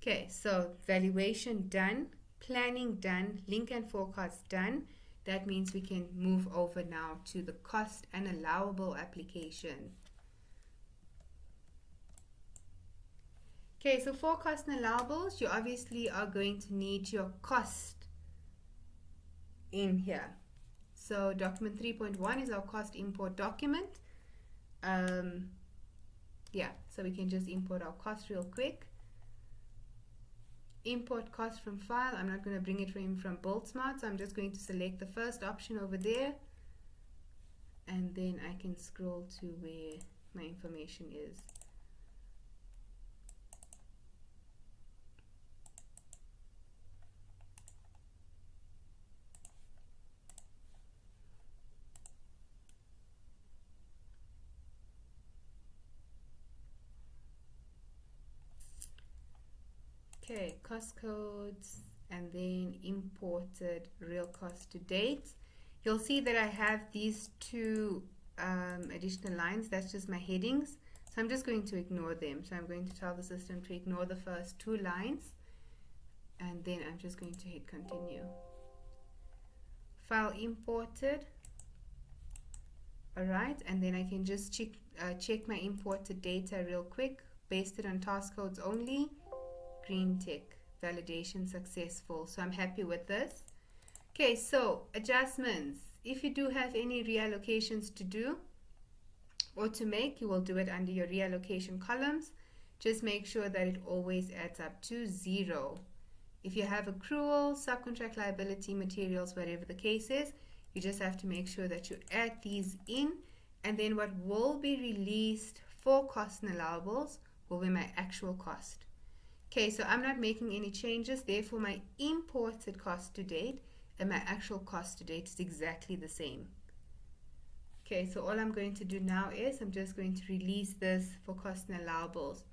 Okay, so valuation done, planning done, link and forecast done. That means we can move over now to the cost and allowable application. Okay, so for cost and allowables, you obviously are going to need your cost in here. So document 3.1 is our cost import document. Yeah, so we can just import our cost real quick. Import cost from file. I'm not going to bring it from BuildSmart, so I'm just going to select the first option over there, and then I can scroll to where my information is. Okay, cost codes, and then imported real cost to date. You'll see that I have these two additional lines. That's just my headings. So I'm just going to ignore them. So I'm going to tell the system to ignore the first two lines, and then I'm just going to hit continue. File imported. Alright, and then I can just check my imported data real quick. Based it on task codes only. Green tick, validation successful. So I'm happy with this. Okay, so adjustments. If you do have any reallocations to do or to make, you will do it under your reallocation columns. Just make sure that it always adds up to 0. If you have accrual, subcontract liability, materials, whatever the case is, you just have to make sure that you add these in, and then what will be released for cost and allowables will be my actual cost. Okay, so I'm not making any changes, therefore my imported cost to date and my actual cost to date is exactly the same. Okay, so all I'm going to do now is I'm just going to release this for cost and allowables.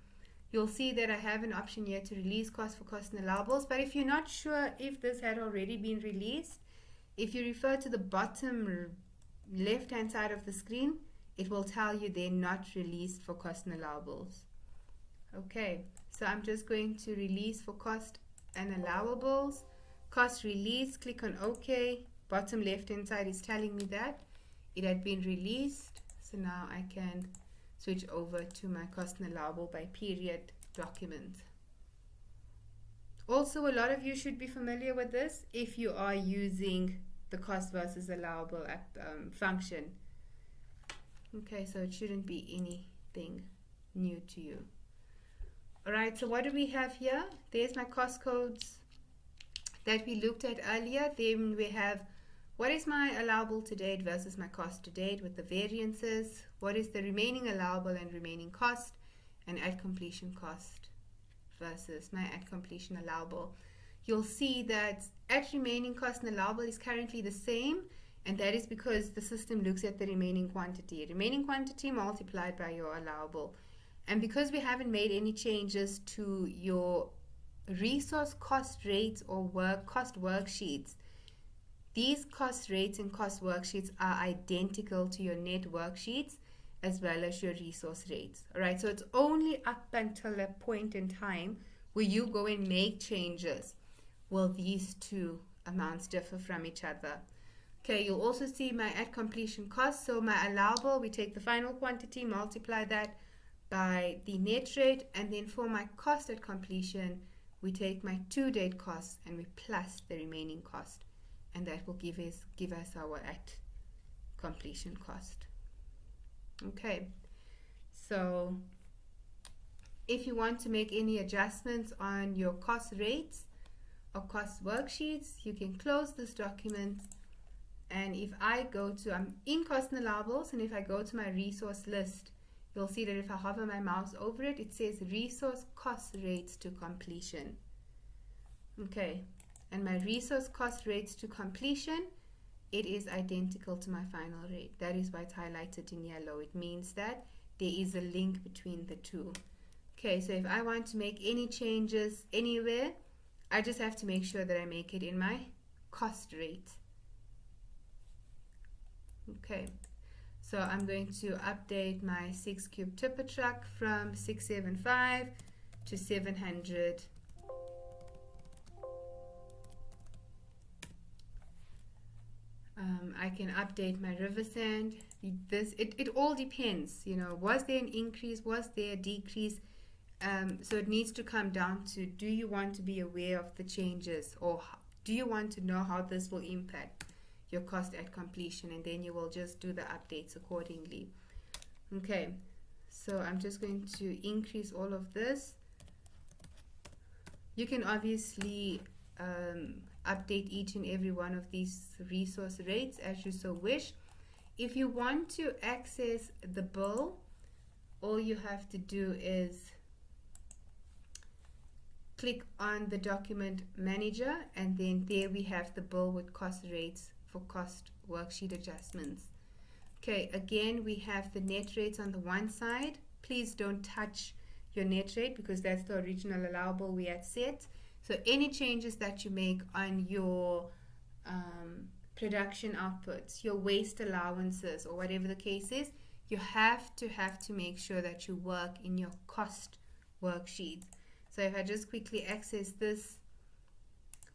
You'll see that I have an option here to release cost for cost and allowables, but if you're not sure if this had already been released, if you refer to the bottom left hand side of the screen, it will tell you they're not released for cost and allowables. Okay, so I'm just going to release for cost and allowables. Cost release, click on OK. Bottom left hand side is telling me that it had been released. So now I can switch over to my cost and allowable by period document. Also, a lot of you should be familiar with this if you are using the cost versus allowable function. Okay, so it shouldn't be anything new to you. Alright, so what do we have here? There's my cost codes that we looked at earlier. Then we have what is my allowable to date versus my cost to date with the variances. What is the remaining allowable and remaining cost, and at completion cost versus my at completion allowable. You'll see that at remaining cost and allowable is currently the same, and that is because the system looks at the remaining quantity. Remaining quantity multiplied by your allowable. And because we haven't made any changes to your resource cost rates or cost worksheets, these cost rates and cost worksheets are identical to your net worksheets as well as your resource rates. Alright, so it's only up until a point in time where you go and make changes will these two amounts differ from each other. Okay, you'll also see my at completion cost. So my allowable, we take the final quantity, multiply that by the net rate, and then for my cost at completion, we take my to date cost and we plus the remaining cost, and that will give us our at completion cost. Okay, so if you want to make any adjustments on your cost rates or cost worksheets, you can close this document, and if I go to, I'm in cost and allowables, and if I go to my resource list, you'll see that if I hover my mouse over it, it says resource cost rates to completion. Okay, and my resource cost rates to completion, it is identical to my final rate. That is why it's highlighted in yellow. It means that there is a link between the two. Okay, so if I want to make any changes anywhere, I just have to make sure that I make it in my cost rate. Okay, so I'm going to update my 6-cube tipper truck from 675 to 700. I can update my river sand. It all depends, you know, was there an increase, was there a decrease? So it needs to come down to, do you want to be aware of the changes, or do you want to know how this will impact your cost at completion, and then you will just do the updates accordingly. Okay, so I'm just going to increase all of this. You can obviously update each and every one of these resource rates as you so wish. If you want to access the bill, all you have to do is click on the document manager, and then there we have the bill with cost rates for cost worksheet adjustments. Okay, again, we have the net rates on the one side. Please don't touch your net rate because that's the original allowable we had set. So any changes that you make on your production outputs, your waste allowances, or whatever the case is, you have to make sure that you work in your cost worksheet. So if I just quickly access this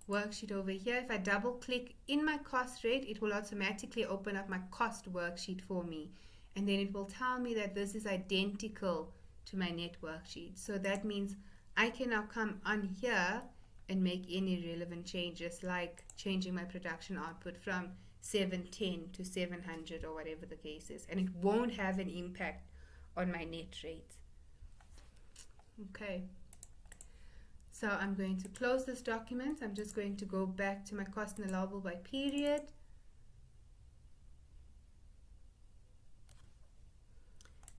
worksheet over here, if I double click in my cost rate, it will automatically open up my cost worksheet for me, and then it will tell me that this is identical to my net worksheet. So that means I can now come on here and make any relevant changes, like changing my production output from 710 to 700 or whatever the case is, and it won't have an impact on my net rate. Okay, so I'm going to close this document. I'm just going to go back to my cost and allowable by period.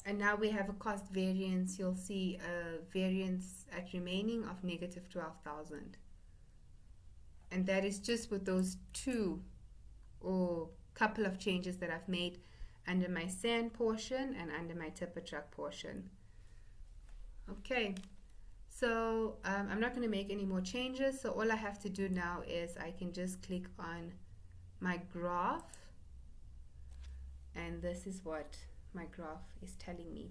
And now we have a cost variance. You'll see a variance at remaining of negative 12,000. And that is just with those two or couple of changes that I've made under my sand portion and under my tipper truck portion. Okay, so I'm not going to make any more changes. So all I have to do now is I can just click on my graph, and this is what my graph is telling me.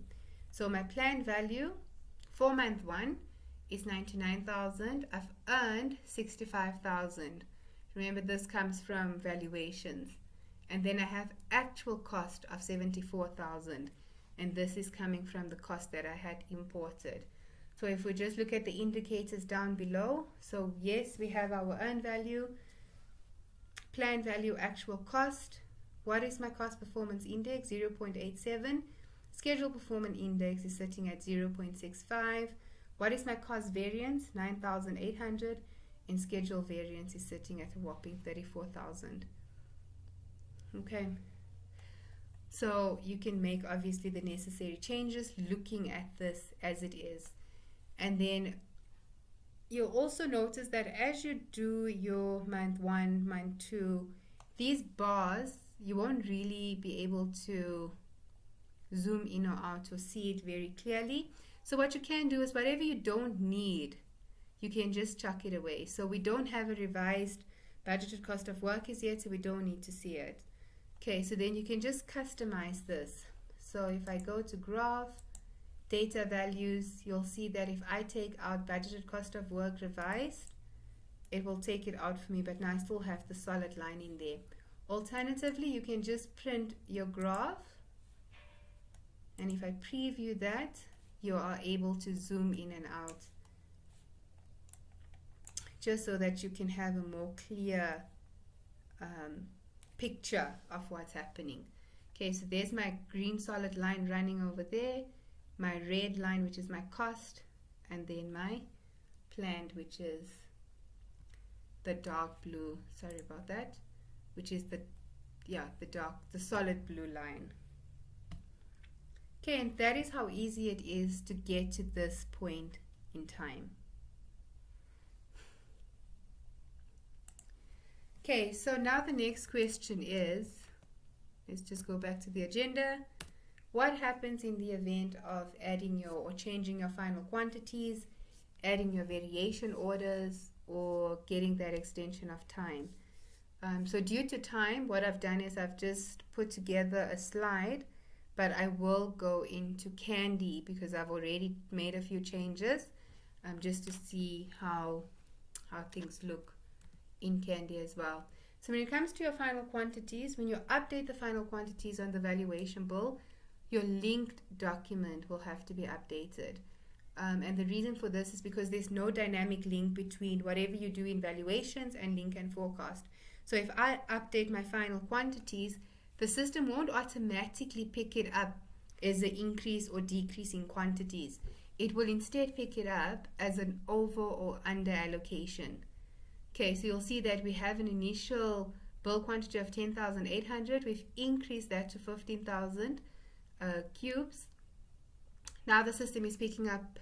So my planned value for month 1 is 99,000. I've earned 65,000. Remember, this comes from valuations. And then I have actual cost of 74,000, and this is coming from the cost that I had imported. So if we just look at the indicators down below, so yes, we have our earned value, planned value, actual cost. What is my cost performance index? 0.87. Schedule performance index is sitting at 0.65. What is my cost variance? 9,800. And schedule variance is sitting at a whopping 34,000. Okay. So you can make obviously the necessary changes looking at this as it is. And then you'll also notice that as you do your month 1, month 2, these bars, you won't really be able to zoom in or out or see it very clearly. So what you can do is whatever you don't need, you can just chuck it away. So we don't have a revised budgeted cost of work as yet, so we don't need to see it. Okay, so then you can just customize this. So if I go to graph, data values, you'll see that if I take out budgeted cost of work revised, it will take it out for me, but now I still have the solid line in there. Alternatively, you can just print your graph, and if I preview that, you are able to zoom in and out, just so that you can have a more clear picture of what's happening. Okay, so there's my green solid line running over there, my red line, which is my cost, and then my planned, which is the dark blue, sorry about that, which is the solid blue line. Okay, and that is how easy it is to get to this point in time. Okay, so now the next question is, let's just go back to the agenda. What happens in the event of adding your or changing your final quantities, adding your variation orders, or getting that extension of time? So due to time, what I've done is I've just put together a slide, but I will go into Candy because I've already made a few changes just to see how things look in Candy as well. So when it comes to your final quantities, when you update the final quantities on the valuation bill, your linked document will have to be updated. And the reason for this is because there's no dynamic link between whatever you do in valuations and link and forecast. So if I update my final quantities, the system won't automatically pick it up as an increase or decrease in quantities. It will instead pick it up as an over or under allocation. Okay, so you'll see that we have an initial bill quantity of 10,800. We've increased that to 15,000 cubes. Now the system is picking up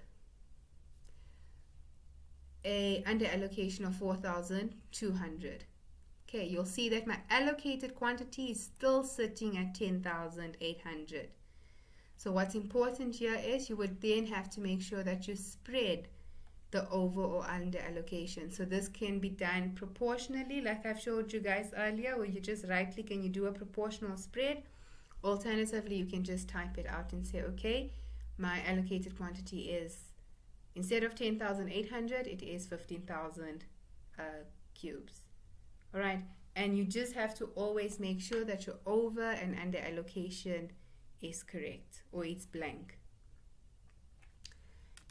a under allocation of 4,200. Okay, you'll see that my allocated quantity is still sitting at 10,800. So what's important here is you would then have to make sure that you spread the over or under allocation. So this can be done proportionally, like I've showed you guys earlier, where you just right click and you do a proportional spread. Alternatively, you can just type it out and say, okay, my allocated quantity is, instead of 10,800, it is 15,000 cubes. All right, and you just have to always make sure that your over and under allocation is correct, or it's blank.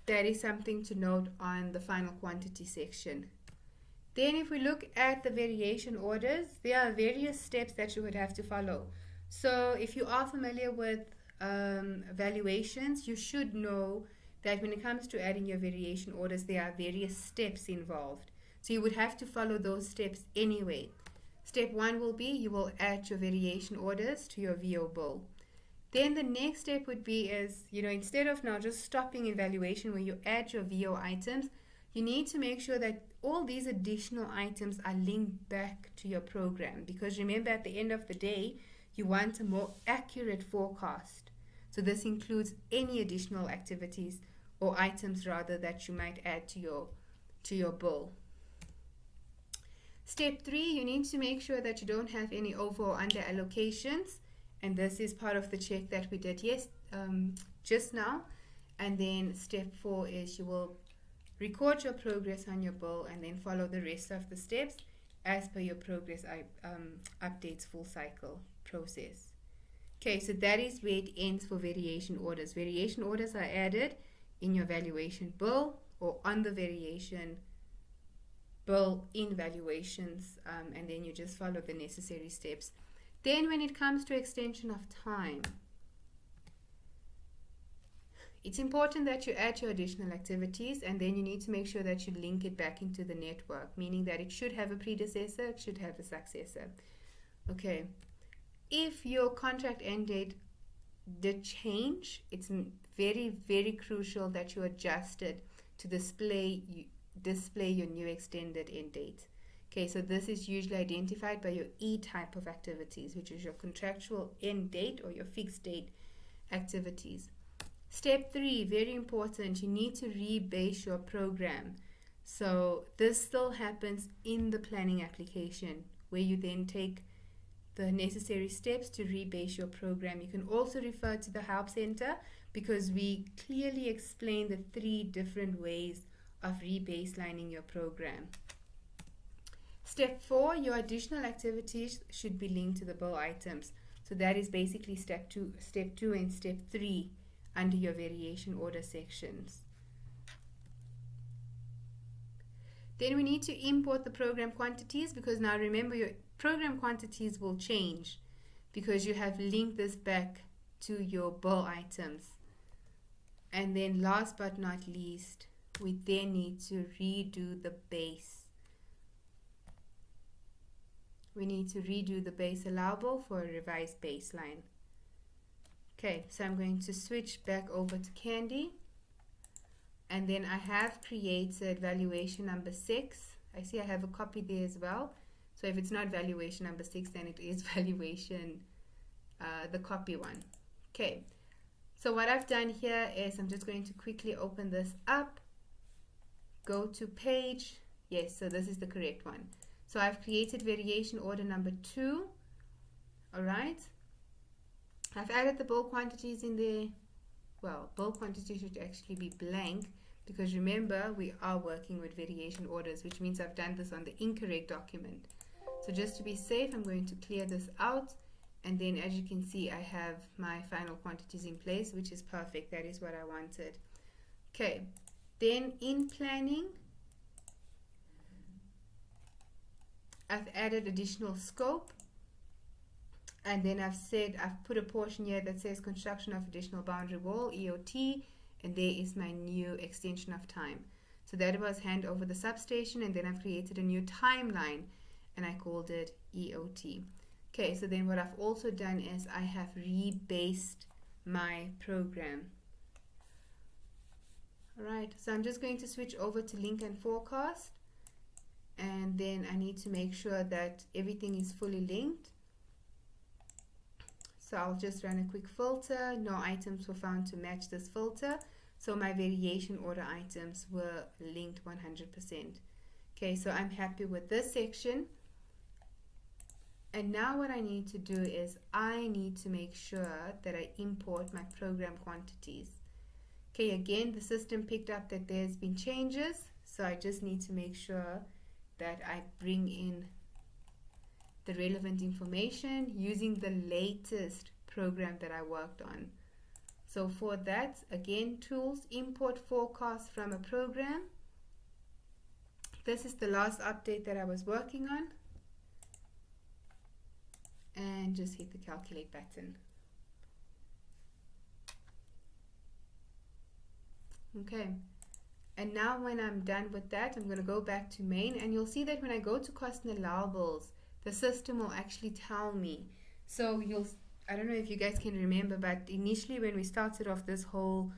That is something to note on the final quantity section. Then if we look at the variation orders, there are various steps that you would have to follow. So if you are familiar with valuations, you should know that when it comes to adding your variation orders, there are various steps involved. So you would have to follow those steps anyway. Step 1 will be you will add your variation orders to your VO bill. Then the next step would be is, instead of now just stopping in valuation where you add your VO items, you need to make sure that all these additional items are linked back to your program. Because remember, at the end of the day, you want a more accurate forecast. So this includes any additional activities or items rather that you might add to your bill. Step 3, you need to make sure that you don't have any over or under allocations. And this is part of the check that we did just now. And then step 4 is you will record your progress on your bill and then follow the rest of the steps as per your progress updates full cycle process. Okay, so that is where it ends for variation orders. Variation orders are added in your valuation bill or on the variation bill in valuations, and then you just follow the necessary steps. Then when it comes to extension of time, it's important that you add your additional activities, and then you need to make sure that you link it back into the network, meaning that it should have a predecessor, it should have a successor. Okay, if your contract end date did change, it's very, very crucial that you adjust it to display your new extended end date. Okay, so this is usually identified by your E type of activities, which is your contractual end date or your fixed date activities. Step 3, very important, you need to rebase your program. So this still happens in the planning application, where you then take the necessary steps to rebase your program. You can also refer to the Help Center because we clearly explain the 3 different ways of rebaselining your program. Step 4, your additional activities should be linked to the bill items. So that is basically step 2 and step 3 under your variation order sections. Then we need to import the program quantities, because now remember your program quantities will change because you have linked this back to your bill items. And then last but not least, we then need to redo the base. We need to redo the base allowable for a revised baseline. Okay, so I'm going to switch back over to Candy. And then I have created valuation number 6. I see I have a copy there as well. So if it's not valuation number 6, then it is valuation, the copy one. Okay, so what I've done here is I'm just going to quickly open this up. Go to page. Yes, so this is the correct one. So I've created variation order number 2. All right. I've added the bill quantities in there. Well, bill quantity should actually be blank because remember we are working with variation orders, which means I've done this on the incorrect document. So just to be safe, I'm going to clear this out. And then as you can see, I have my final quantities in place, which is perfect. That is what I wanted. Okay, then in planning, I've added additional scope, and then I've put a portion here that says construction of additional boundary wall, EOT, and there is my new extension of time. So that was hand over the substation, and then I've created a new timeline and I called it EOT. Okay, so then what I've also done is I have rebased my program. Alright, so I'm just going to switch over to link and forecast, and then I need to make sure that everything is fully linked. So I'll just run a quick filter. No items were found to match this filter. So my variation order items were linked 100%. Okay, so I'm happy with this section. And now what I need to do is I need to make sure that I import my program quantities. Okay, again, the system picked up that there's been changes. So I just need to make sure that I bring in the relevant information using the latest program that I worked on. So for that, again, tools, import forecast from a program. This is the last update that I was working on. And just hit the calculate button. Okay. And now when I'm done with that, I'm going to go back to main, and you'll see that when I go to cost and allowables, the system will actually tell me. So I don't know if you guys can remember, but initially when we started off this whole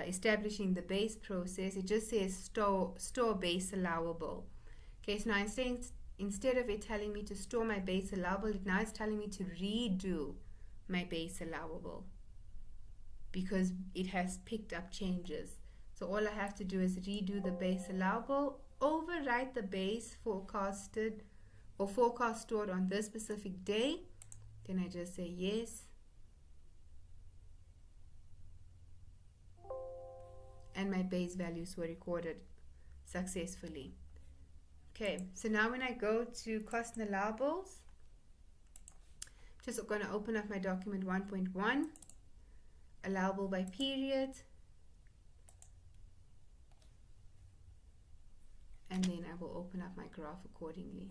establishing the base process, it just says store base allowable. Okay, so now instead of it telling me to store my base allowable, now it's telling me to redo my base allowable because it has picked up changes. So all I have to do is redo the base allowable, overwrite the base forecasted or forecast stored on this specific day. Then I just say yes. And my base values were recorded successfully. Okay, so now when I go to cost and allowables, I'm just going to open up my document 1.1, allowable by period. And then I will open up my graph accordingly.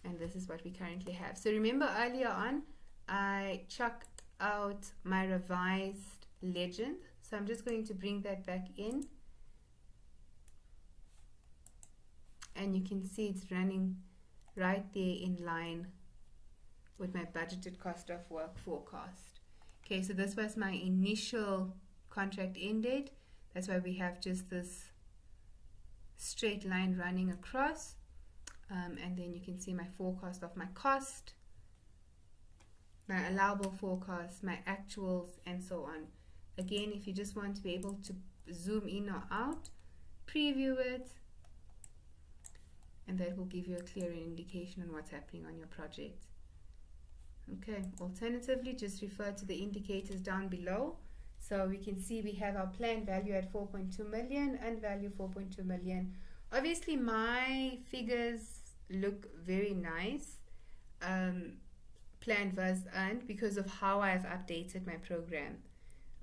And this is what we currently have. So remember earlier on, I chucked out my revised legend. So I'm just going to bring that back in. And you can see it's running right there in line with my budgeted cost of work forecast. Okay, so this was my initial contract end date. That's why we have just this straight line running across. And then you can see my forecast of my cost, my allowable forecast, my actuals, and so on. Again, if you just want to be able to zoom in or out, preview it, and that will give you a clearer indication on what's happening on your project. Okay, alternatively, just refer to the indicators down below. So we can see we have our planned value at 4.2 million and value 4.2 million. Obviously, my figures look very nice, planned versus earned, because of how I've updated my program.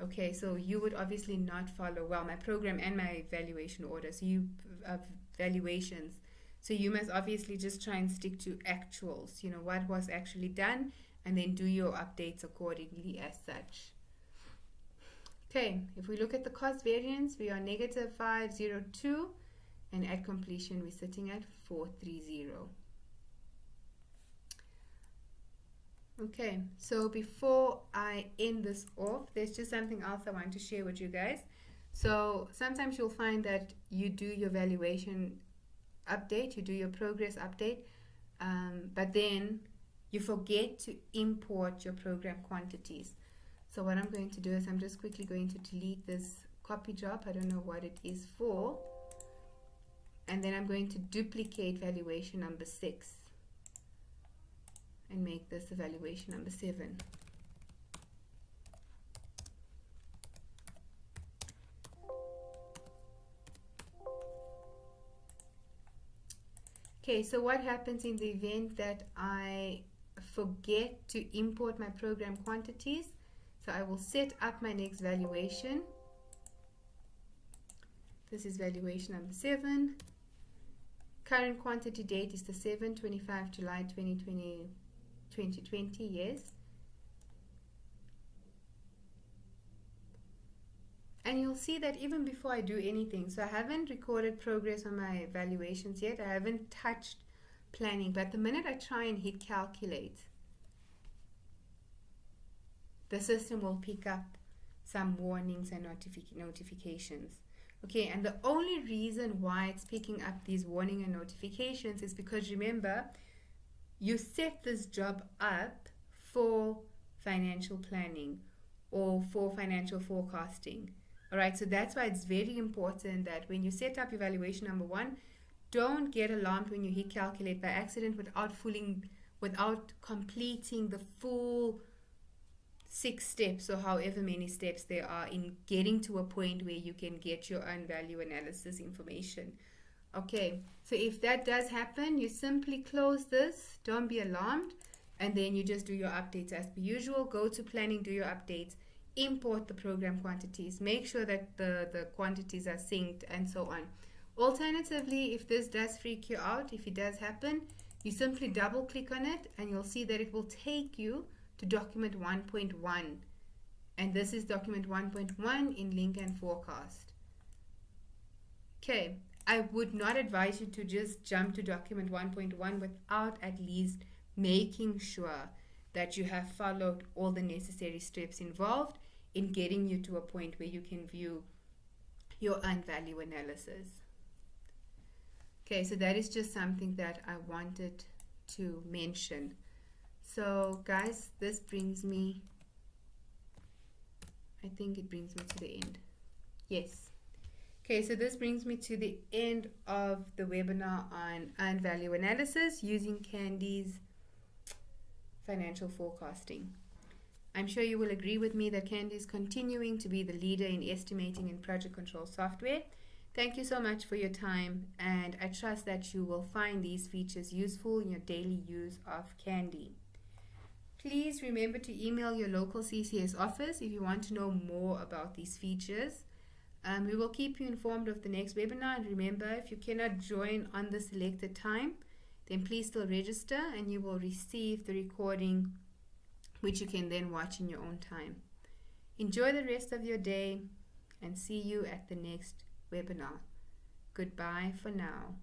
Okay, so you would obviously not follow, well, my program and my valuation order, so you have valuations. So you must obviously just try and stick to actuals, you know, what was actually done, and then do your updates accordingly as such. Okay, if we look at the cost variance, we are negative 502. And at completion, we're sitting at 430. Okay, so before I end this off, there's just something else I want to share with you guys. So sometimes you'll find that you do your valuation update, you do your progress update, but then you forget to import your program quantities. So what I'm going to do is I'm just quickly going to delete this copy job. I don't know what it is for. And then I'm going to duplicate valuation number 6 and make this evaluation number 7. Okay, so what happens in the event that I forget to import my program quantities? So I will set up my next valuation. This is valuation number 7. Current quantity date is the 7/25 July 2020, yes. And you'll see that even before I do anything, so I haven't recorded progress on my valuations yet. I haven't touched planning, but the minute I try and hit calculate, the system will pick up some warnings and notifications. Okay, and the only reason why it's picking up these warning and notifications is because, remember, you set this job up for financial planning or for financial forecasting. All right, so that's why it's very important that when you set up evaluation number 1, don't get alarmed when you hit calculate by accident without completing the full 6 steps or however many steps there are in getting to a point where you can get your own value analysis information. Okay, so if that does happen, you simply close this, don't be alarmed, and then you just do your updates as per usual. Go to planning, do your updates, import the program quantities, make sure that the quantities are synced, and so on. Alternatively, if this does freak you out, if it does happen, you simply double click on it and you'll see that it will take you to document 1.1, and this is document 1.1 in link and forecast. Okay, I would not advise you to just jump to document 1.1 without at least making sure that you have followed all the necessary steps involved in getting you to a point where you can view your own value analysis. Okay, so that is just something that I wanted to mention. So guys, this brings me, I think it brings me to the end. Yes. Okay, so this brings me to the end of the webinar on earned value analysis using Candy's financial forecasting. I'm sure you will agree with me that Candy is continuing to be the leader in estimating and project control software. Thank you so much for your time, and I trust that you will find these features useful in your daily use of Candy. Please remember to email your local CCS office if you want to know more about these features. We will keep you informed of the next webinar, and remember, if you cannot join on the selected time, then please still register and you will receive the recording, which you can then watch in your own time. Enjoy the rest of your day and see you at the next webinar. Goodbye for now.